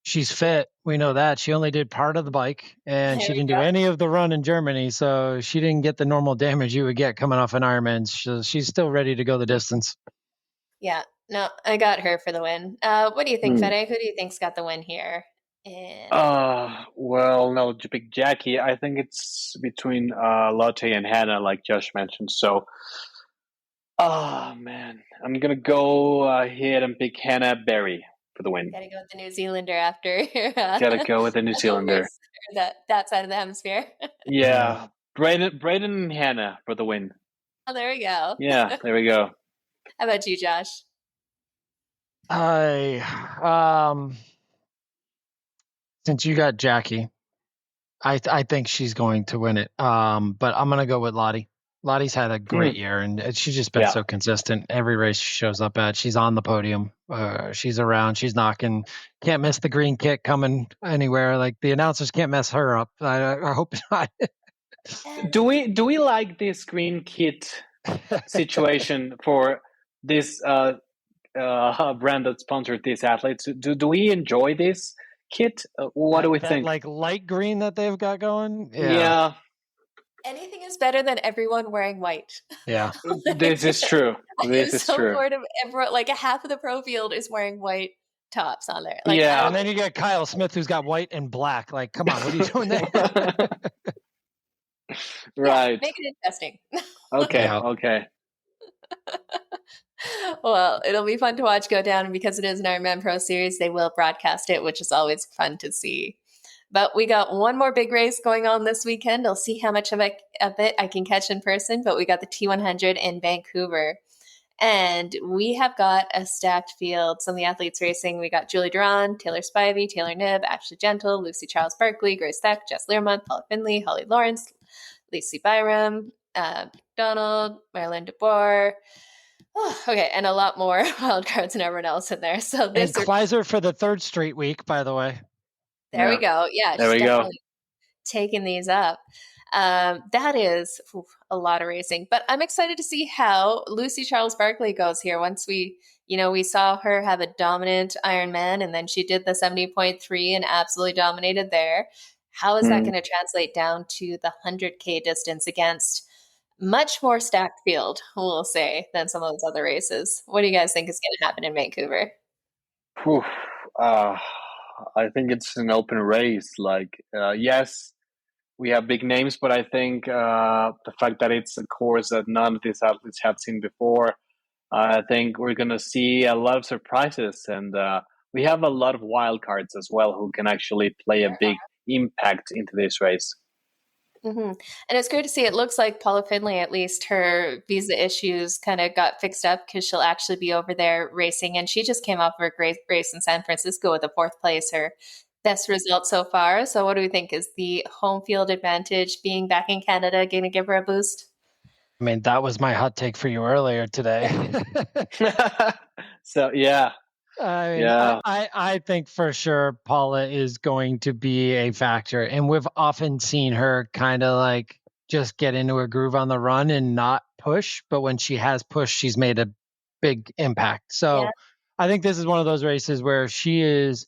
she's fit. We know that. She only did part of the bike, and she didn't do any of the run in Germany. So she didn't get the normal damage you would get coming off an Ironman. She's still ready to go the distance. Yeah. No, I got her for the win. What do you think, Fede? Who do you think's got the win here? Well, no, big Jackie. I think it's between Lottie and Hanna, like Josh mentioned. So, man, I'm gonna go ahead and pick Hanna Berry for the win. Gotta go with the New Zealander after. Gotta go with the New Zealander. That side of the hemisphere. Yeah, Braden and Hanna for the win. Oh, there we go. Yeah, there we go. How about you, Josh? Since you got Jackie, I think she's going to win it. But I'm gonna go with Lottie. Lottie's had a great year, and she's just been so consistent. Every race she shows up at, she's on the podium. She's around. She's knocking. Can't miss the green kit coming anywhere. Like, the announcers can't mess her up. I hope not. Do we like this green kit situation for this brand that sponsored these athletes? Do we enjoy this kit? What do we think? Like light green that they've got going? Yeah. Anything is better than everyone wearing white. Yeah. This is true. This is true. Bored of everyone, like half of the pro field is wearing white tops on there. Like, yeah. And then you get Kyle Smith, who's got white and black. Like, come on, what are you doing there? Right. Yeah, make it interesting. Okay. Okay. Well, it'll be fun to watch go down, and because it is an Ironman Pro Series, they will broadcast it, which is always fun to see. But we got one more big race going on this weekend. I'll see how much of it I can catch in person, but we got the T100 in Vancouver. And we have got a stacked field. Some of the athletes racing, we got Julie Duran, Taylor Spivey, Taylor Knibb, Ashley Gentle, Lucy Charles-Barclay, Grace Beck, Jess Learmonth, Paula Finlay, Holly Lawrence, Lucy Byram, Donald, Marilyn DeBoer. Oh, okay, and a lot more wildcards and everyone else in there. So this and Kleiser for the third straight week, by the way. There we go. Yeah, there we go. Taking these up. That is a lot of racing, but I'm excited to see how Lucy Charles-Barclay goes here. Once we saw her have a dominant Ironman, and then she did the 70.3 and absolutely dominated there. How is that going to translate down to the 100K distance against much more stacked field, we'll say, than some of those other races? What do you guys think is going to happen in Vancouver? I think it's an open race. Like, yes, we have big names, but I think the fact that it's a course that none of these athletes have seen before, I think we're going to see a lot of surprises. And we have a lot of wild cards as well who can actually play a big impact into this race. Mm-hmm. And it's great to see. It looks like Paula Finlay, at least her visa issues kind of got fixed up, because she'll actually be over there racing. And she just came off of a great race in San Francisco with a 4th place, her best result so far. So what do we think? Is the home field advantage, being back in Canada, going to give her a boost? I mean, that was my hot take for you earlier today. So, yeah. I think for sure Paula is going to be a factor, and we've often seen her kind of like just get into a groove on the run and not push, but when she has pushed, she's made a big impact. So I think this is one of those races where she is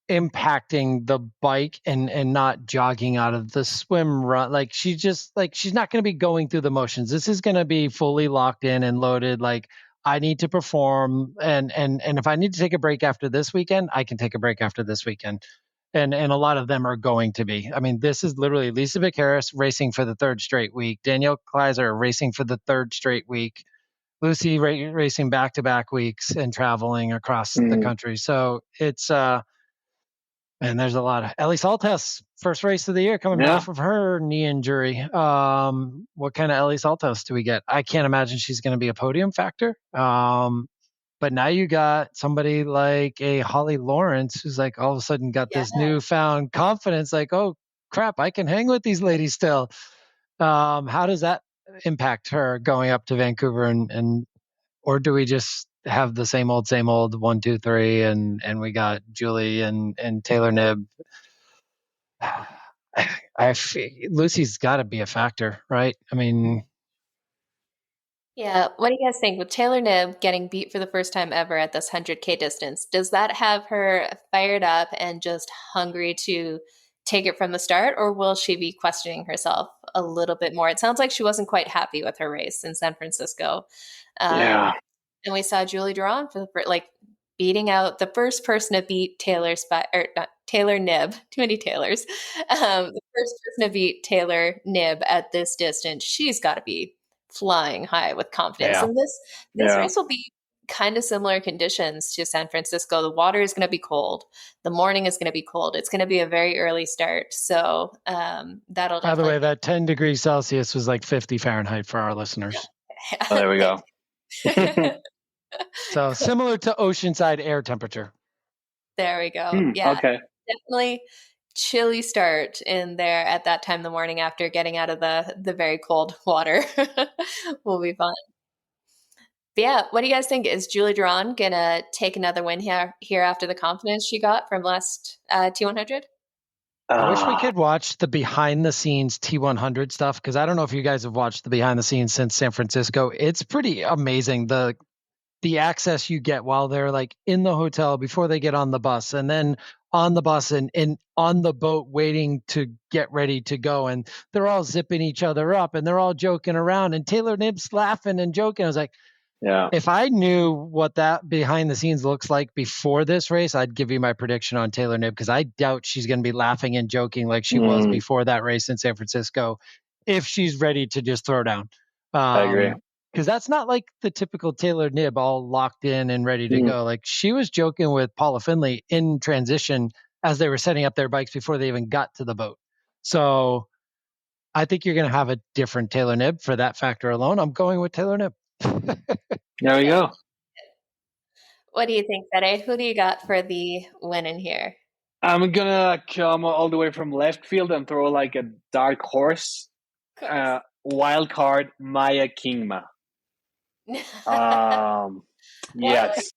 impacting the bike and not jogging out of the swim run. Like, she's not going to be going through the motions. This is going to be fully locked in and loaded. Like, I need to perform, and if I need to take a break after this weekend, I can take a break after this weekend. And a lot of them are going to be. I mean, this is literally Lisa Vicaris racing for the 3rd straight week, Danielle Kleiser racing for the 3rd straight week, Lucy racing back-to-back weeks and traveling across the country. So it's and there's a lot of Ellie Saltes, first race of the year, coming off of her knee injury. What kind of Ellie Saltes do we get? I can't imagine she's going to be a podium factor. But now you got somebody like a Holly Lawrence, who's like all of a sudden got this newfound confidence, like, oh crap, I can hang with these ladies still. How does that impact her going up to Vancouver, and or do we just have the same old 1, 2, 3, and we got Julie and Taylor Knibb? Lucy's got to be a factor, right? I mean, yeah. What do you guys think with Taylor Knibb getting beat for the first time ever at this 100K distance? Does that have her fired up and just hungry to take it from the start, or will she be questioning herself a little bit more? It sounds like she wasn't quite happy with her race in San Francisco. And we saw Julie Duran for beating out the first person to beat Taylor Knibb. Too many Taylors. The first person to beat Taylor Knibb at this distance. She's got to be flying high with confidence. And this race will be kind of similar conditions to San Francisco. The water is going to be cold. The morning is going to be cold. It's going to be a very early start. So that'll. By the way, that 10 degrees Celsius was like 50 Fahrenheit for our listeners. Oh, there we go. So similar to oceanside air temperature. There we go. Yeah, okay. definitely chilly start in there at that time in the morning after getting out of the very cold water. Will be fun. But yeah, what do you guys think? Is Julie Duran gonna take another win here after the confidence she got from last T100? I wish we could watch the behind the scenes T100 stuff, because I don't know if you guys have watched the behind the scenes since San Francisco. It's pretty amazing the access you get while they're like in the hotel before they get on the bus, and then on the bus and on the boat waiting to get ready to go, and they're all zipping each other up and they're all joking around, and Taylor Knibb's laughing and joking. I was like, Yeah. if I knew what that behind the scenes looks like before this race, I'd give you my prediction on Taylor Knibb, because I doubt she's going to be laughing and joking like she was before that race in San Francisco, if she's ready to just throw down. I agree. Because that's not like the typical Taylor Knibb, all locked in and ready to go. Like, she was joking with Paula Finlay in transition as they were setting up their bikes before they even got to the boat. So I think you're going to have a different Taylor Knibb for that factor alone. I'm going with Taylor Knibb. There we go. What do you think, Fede? Who do you got for the win in here? I'm gonna come all the way from left field and throw like a dark horse. Wild card, Maya Kingma. Yes.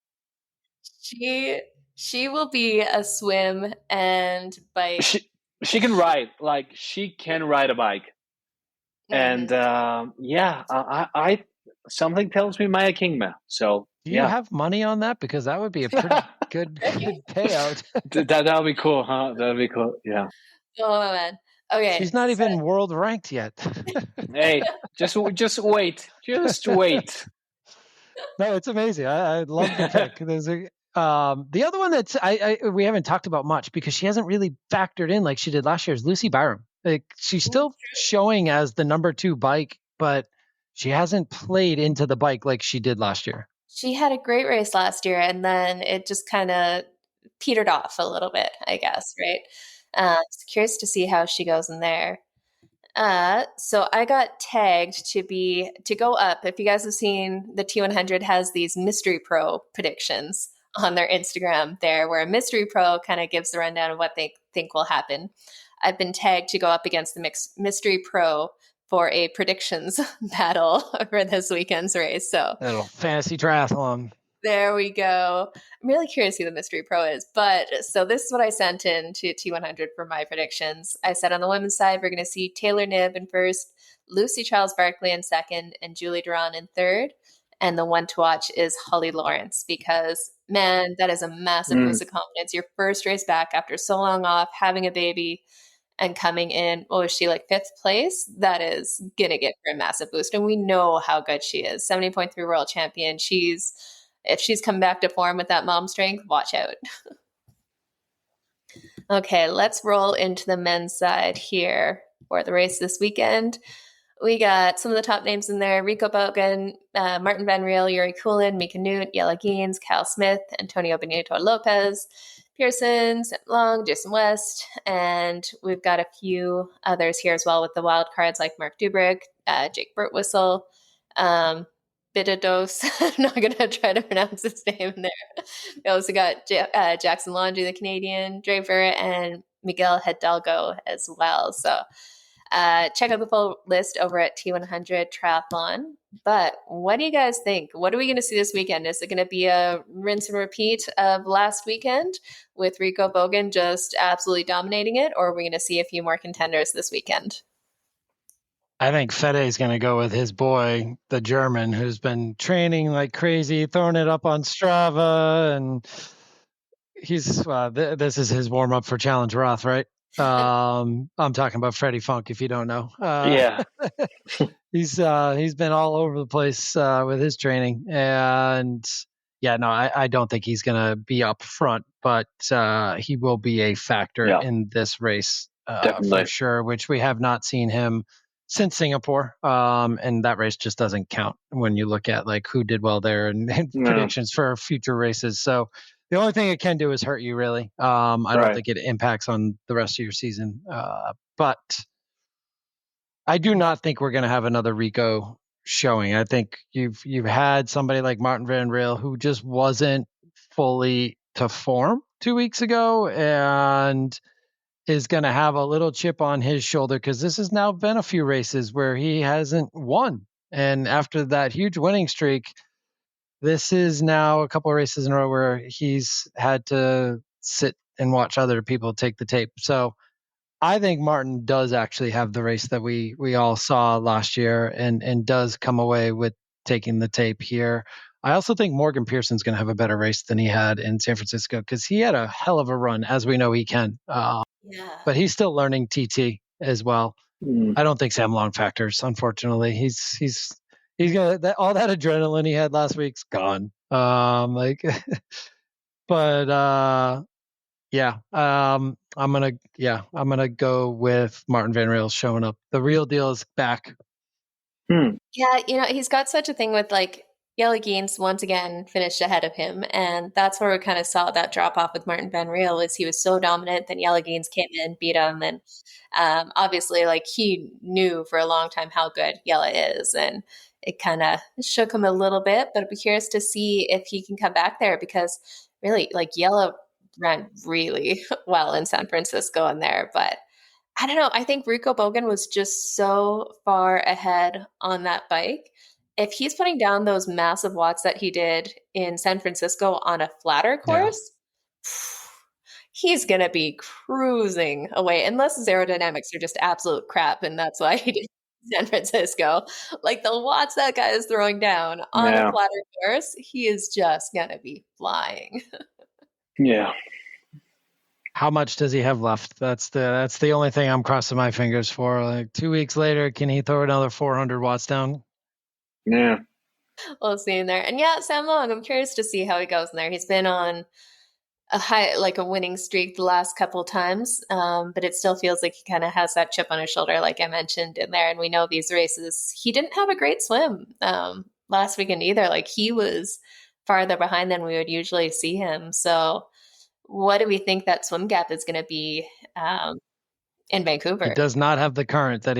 She will be a swim and bike. She can ride. Like, she can ride a bike. And I something tells me Maya Kingma. So do you have money on that? Because that would be a pretty good payout. That would be cool, huh? That would be cool. Yeah. Oh man. Okay. She's not even world ranked yet. Hey, just wait. Just wait. No, it's amazing. I love the pick. There's the other one that's we haven't talked about much, because she hasn't really factored in like she did last year, is Lucy Byram. Like, she's still showing as the number 2 bike, but she hasn't played into the bike like she did last year. She had a great race last year, and then it just kind of petered off a little bit, I guess, right? Curious to see how she goes in there. So I got tagged to go up. If you guys have seen, the T100 has these mystery pro predictions on their Instagram there, where a mystery pro kind of gives the rundown of what they think will happen. I've been tagged to go up against the mystery pro for a predictions battle for this weekend's race. So little fantasy triathlon. There we go. I'm really curious who the mystery pro is. But so this is what I sent in to T100 for my predictions. I said on the women's side, we're going to see Taylor Knibb in first, Lucy Charles-Barclay in second, and Julie Duran in third. And the one to watch is Holly Lawrence, because, man, that is a massive boost of confidence. Your first race back after so long off, having a baby, and coming in, what was she, like 5th place? That is going to give her a massive boost. And we know how good she is. 70.3 world champion. If she's come back to form with that mom strength, watch out. Okay, let's roll into the men's side here for the race this weekend. We got some of the top names in there: Rico Bogen, Martin Van Riel, Yuri Kulin, Mika Noodt, Jelle Geens, Cal Smith, Antonio Benito Lopez, Pearson, Sam Long, Jason West, and we've got a few others here as well with the wild cards like Mark Dubrick, Jake Birtwistle, Bidados. I'm not going to try to pronounce his name there. We also got Jackson Laundry, the Canadian, Draper, and Miguel Hidalgo as well. So check out the full list over at T100 Triathlon. But what do you guys think? What are we going to see this weekend? Is it going to be a rinse and repeat of last weekend with Rico Bogen just absolutely dominating it? Or are we going to see a few more contenders this weekend? I think Fede is going to go with his boy, the German, who's been training like crazy, throwing it up on Strava, and he's this is his warm up for Challenge Roth, right? I'm talking about Freddie Funk, if you don't know. Yeah, he's been all over the place with his training, and yeah, no, I don't think he's going to be up front, but he will be a factor in this race for sure, which we have not seen him since Singapore, and that race just doesn't count when you look at like who did well there and predictions for future races. So the only thing it can do is hurt you, really. I don't think it impacts on the rest of your season. But I do not think we're going to have another Rico showing. I think you've had somebody like Martin Van Riel who just wasn't fully to form 2 weeks ago, and is going to have a little chip on his shoulder because this has now been a few races where he hasn't won. And after that huge winning streak, this is now a couple of races in a row where he's had to sit and watch other people take the tape. So I think Martin does actually have the race that we all saw last year and does come away with taking the tape here. I also think Morgan Pearson's going to have a better race than he had in San Francisco because he had a hell of a run, as we know he can. But he's still learning TT as well. I don't think Sam Long factors, unfortunately. He's gonna all that adrenaline he had last week's gone. But yeah. I'm gonna go with Martin Van Riel showing up. The real deal is back. Yeah, he's got such a thing with like Jelle Geens once again finished ahead of him, and that's where we kind of saw that drop off with Martin Van Riel. Is he was so dominant, then Jelle Geens came in, beat him, and obviously like he knew for a long time how good Jelle is, and it kind of shook him a little bit. But I'd be curious to see if he can come back there because really like Jelle ran really well in San Francisco in there, but I don't know. I think Rico Bogen was just so far ahead on that bike. If he's putting down those massive watts that he did in San Francisco on a flatter course, he's going to be cruising away, unless his aerodynamics are just absolute crap, and that's why he did San Francisco. Like the watts that guy is throwing down on a flatter course, he is just going to be flying. Yeah. How much does he have left? That's the only thing I'm crossing my fingers for. Like 2 weeks later, can he throw another 400 watts down? Yeah. We'll see in there. And yeah, Sam Long, I'm curious to see how he goes in there. He's been on a winning streak the last couple times, but it still feels like he kind of has that chip on his shoulder, like I mentioned in there. And we know these races, he didn't have a great swim last weekend either. Like he was farther behind than we would usually see him. So what do we think that swim gap is going to be in Vancouver? He does not have the current that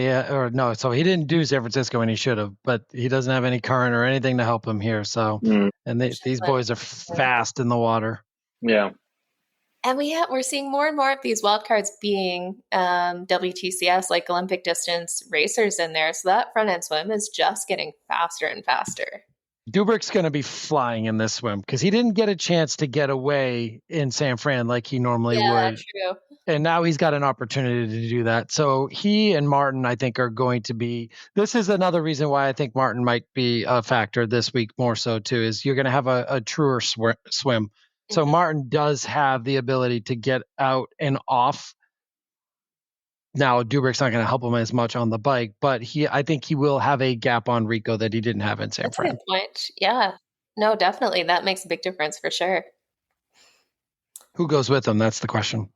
so he didn't do San Francisco when he should have, but he doesn't have any current or anything to help him here. So, and these boys are fast in the water. Yeah. And we're seeing more and more of these wildcards being WTCS, like Olympic distance racers in there. So that front end swim is just getting faster and faster. Dubrick's going to be flying in this swim because he didn't get a chance to get away in San Fran like he normally would. True. And now he's got an opportunity to do that. So he and Martin, I think, are going to be. This is another reason why I think Martin might be a factor this week more so too. Is you're going to have a truer swim. So Martin does have the ability to get out and off. Now, Dubrick's not going to help him as much on the bike, but I think he will have a gap on Rico that he didn't have in San Fran. That's a good point. Yeah. No, definitely. That makes a big difference for sure. Who goes with him? That's the question.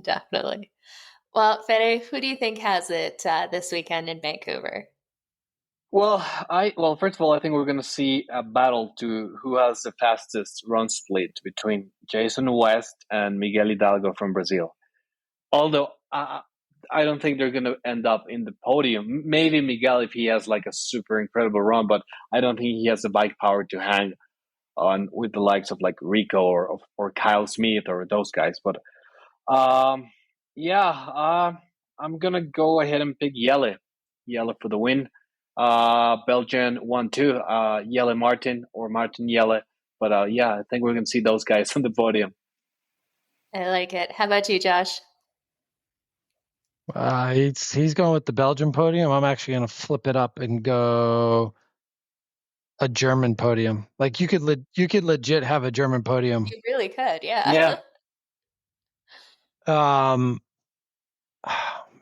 Definitely. Well, Fede, who do you think has it this weekend in Vancouver? Well, first of all, I think we're going to see a battle to who has the fastest run split between Jason West and Miguel Hidalgo from Brazil. Although I don't think they're going to end up in the podium. Maybe Miguel if he has like a super incredible run, but I don't think he has the bike power to hang on with the likes of like Rico or Kyle Smith or those guys. But I'm gonna go ahead and pick Jelle for the win. Belgian 1-2, Jelle Martin or Martin Jelle. But I think we're gonna see those guys on the podium. I like it. How about you, Josh? He's going with the Belgian podium. I'm actually going to flip it up and go a German podium. Like you could legit have a German podium. You really could, yeah.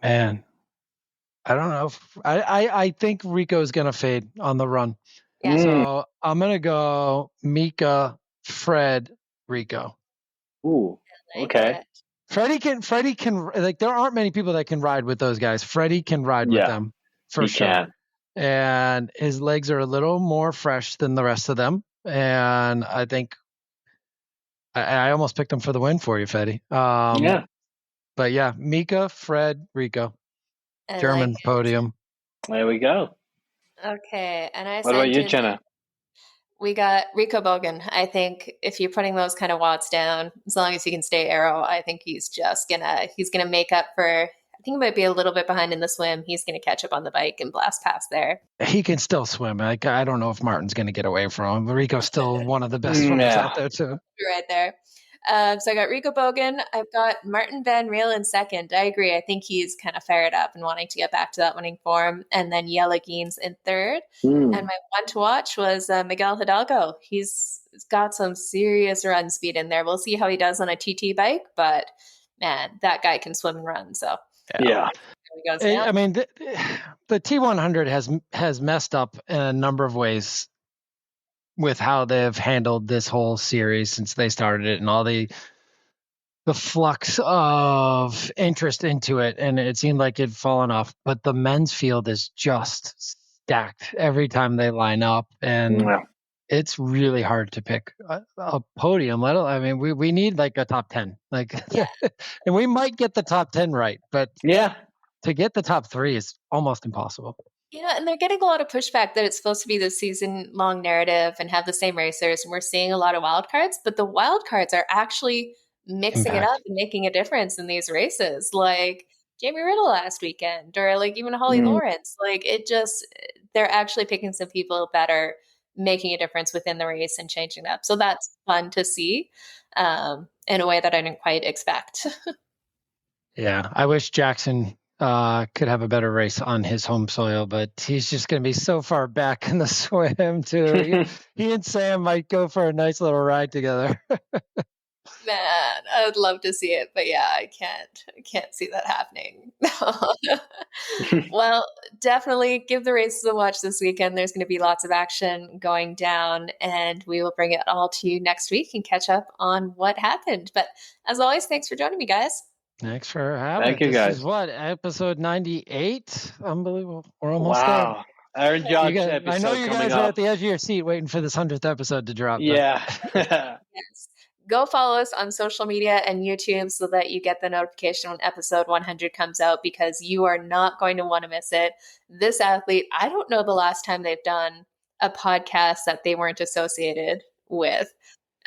Man, I don't know. I think Rico's going to fade on the run. Yeah. So I'm going to go Mika, Fred, Rico. Ooh, okay. Freddie can like there aren't many people that can ride with those guys. Freddie can ride with them for sure. Can. And his legs are a little more fresh than the rest of them. And I think I almost picked him for the win for you, Fede. But yeah, Mika, Fred, Rico. German podium. There we go. Okay. And what about you, Jenna? We got Rico Bogen. I think if you're putting those kind of watts down, as long as he can stay aero, I think he's gonna make up for. I think he might be a little bit behind in the swim. He's gonna catch up on the bike and blast past there. He can still swim. Like, I don't know if Martin's gonna get away from him. Rico's still one of the best swimmers out there too. Right there. So I got Rico Bogen. I've got Martin Van Riel in second. I agree. I think he's kind of fired up and wanting to get back to that winning form. And then Jelle Geens in third. And my one to watch was Miguel Hidalgo. He's got some serious run speed in there. We'll see how he does on a TT bike, but man, that guy can swim and run. So yeah. I mean, the T100 has messed up in a number of ways with how they've handled this whole series since they started it and all the flux of interest into it. And it seemed like it'd fallen off, but the men's field is just stacked every time they line up. And it's really hard to pick a podium. I mean, we need like a top 10, and we might get the top 10 right, but to get the top 3 is almost impossible. Yeah, and they're getting a lot of pushback that it's supposed to be the season-long narrative and have the same racers, and we're seeing a lot of wild cards, but the wild cards are actually mixing it up and making a difference in these races, like Jamie Riddle last weekend, or like even Holly Lawrence. Like they're actually picking some people that are making a difference within the race and changing it up. So that's fun to see in a way that I didn't quite expect. Yeah, I wish Jackson could have a better race on his home soil, but he's just going to be so far back in the swim too. He and Sam might go for a nice little ride together. Man, I would love to see it, but yeah, I can't see that happening. Well, definitely give the races a watch this weekend. There's going to be lots of action going down, and we will bring it all to you next week and catch up on what happened. But as always, thanks for joining me, guys. Thanks for having Thank you, guys. This is what, episode 98? Unbelievable. We're almost there. Aaron Judge episode I know you guys are at the edge of your seat waiting for this 100th episode to drop. Yeah. Yes. Go follow us on social media and YouTube so that you get the notification when episode 100 comes out, because you are not going to want to miss it. This athlete, I don't know the last time they've done a podcast that they weren't associated with.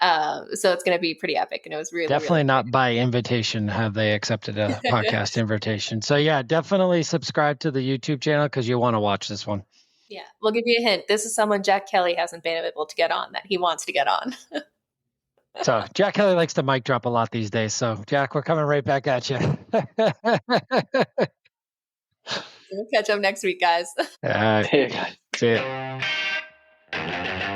So it's going to be pretty epic, and it was definitely not by invitation have they accepted a podcast invitation. So yeah, definitely subscribe to the YouTube channel because you want to watch this one. Yeah, we'll give you a hint. This is someone Jack Kelly hasn't been able to get on that he wants to get on. So Jack Kelly likes to mic drop a lot these days. So Jack, we're coming right back at you. We'll catch up next week, guys. All right. See you.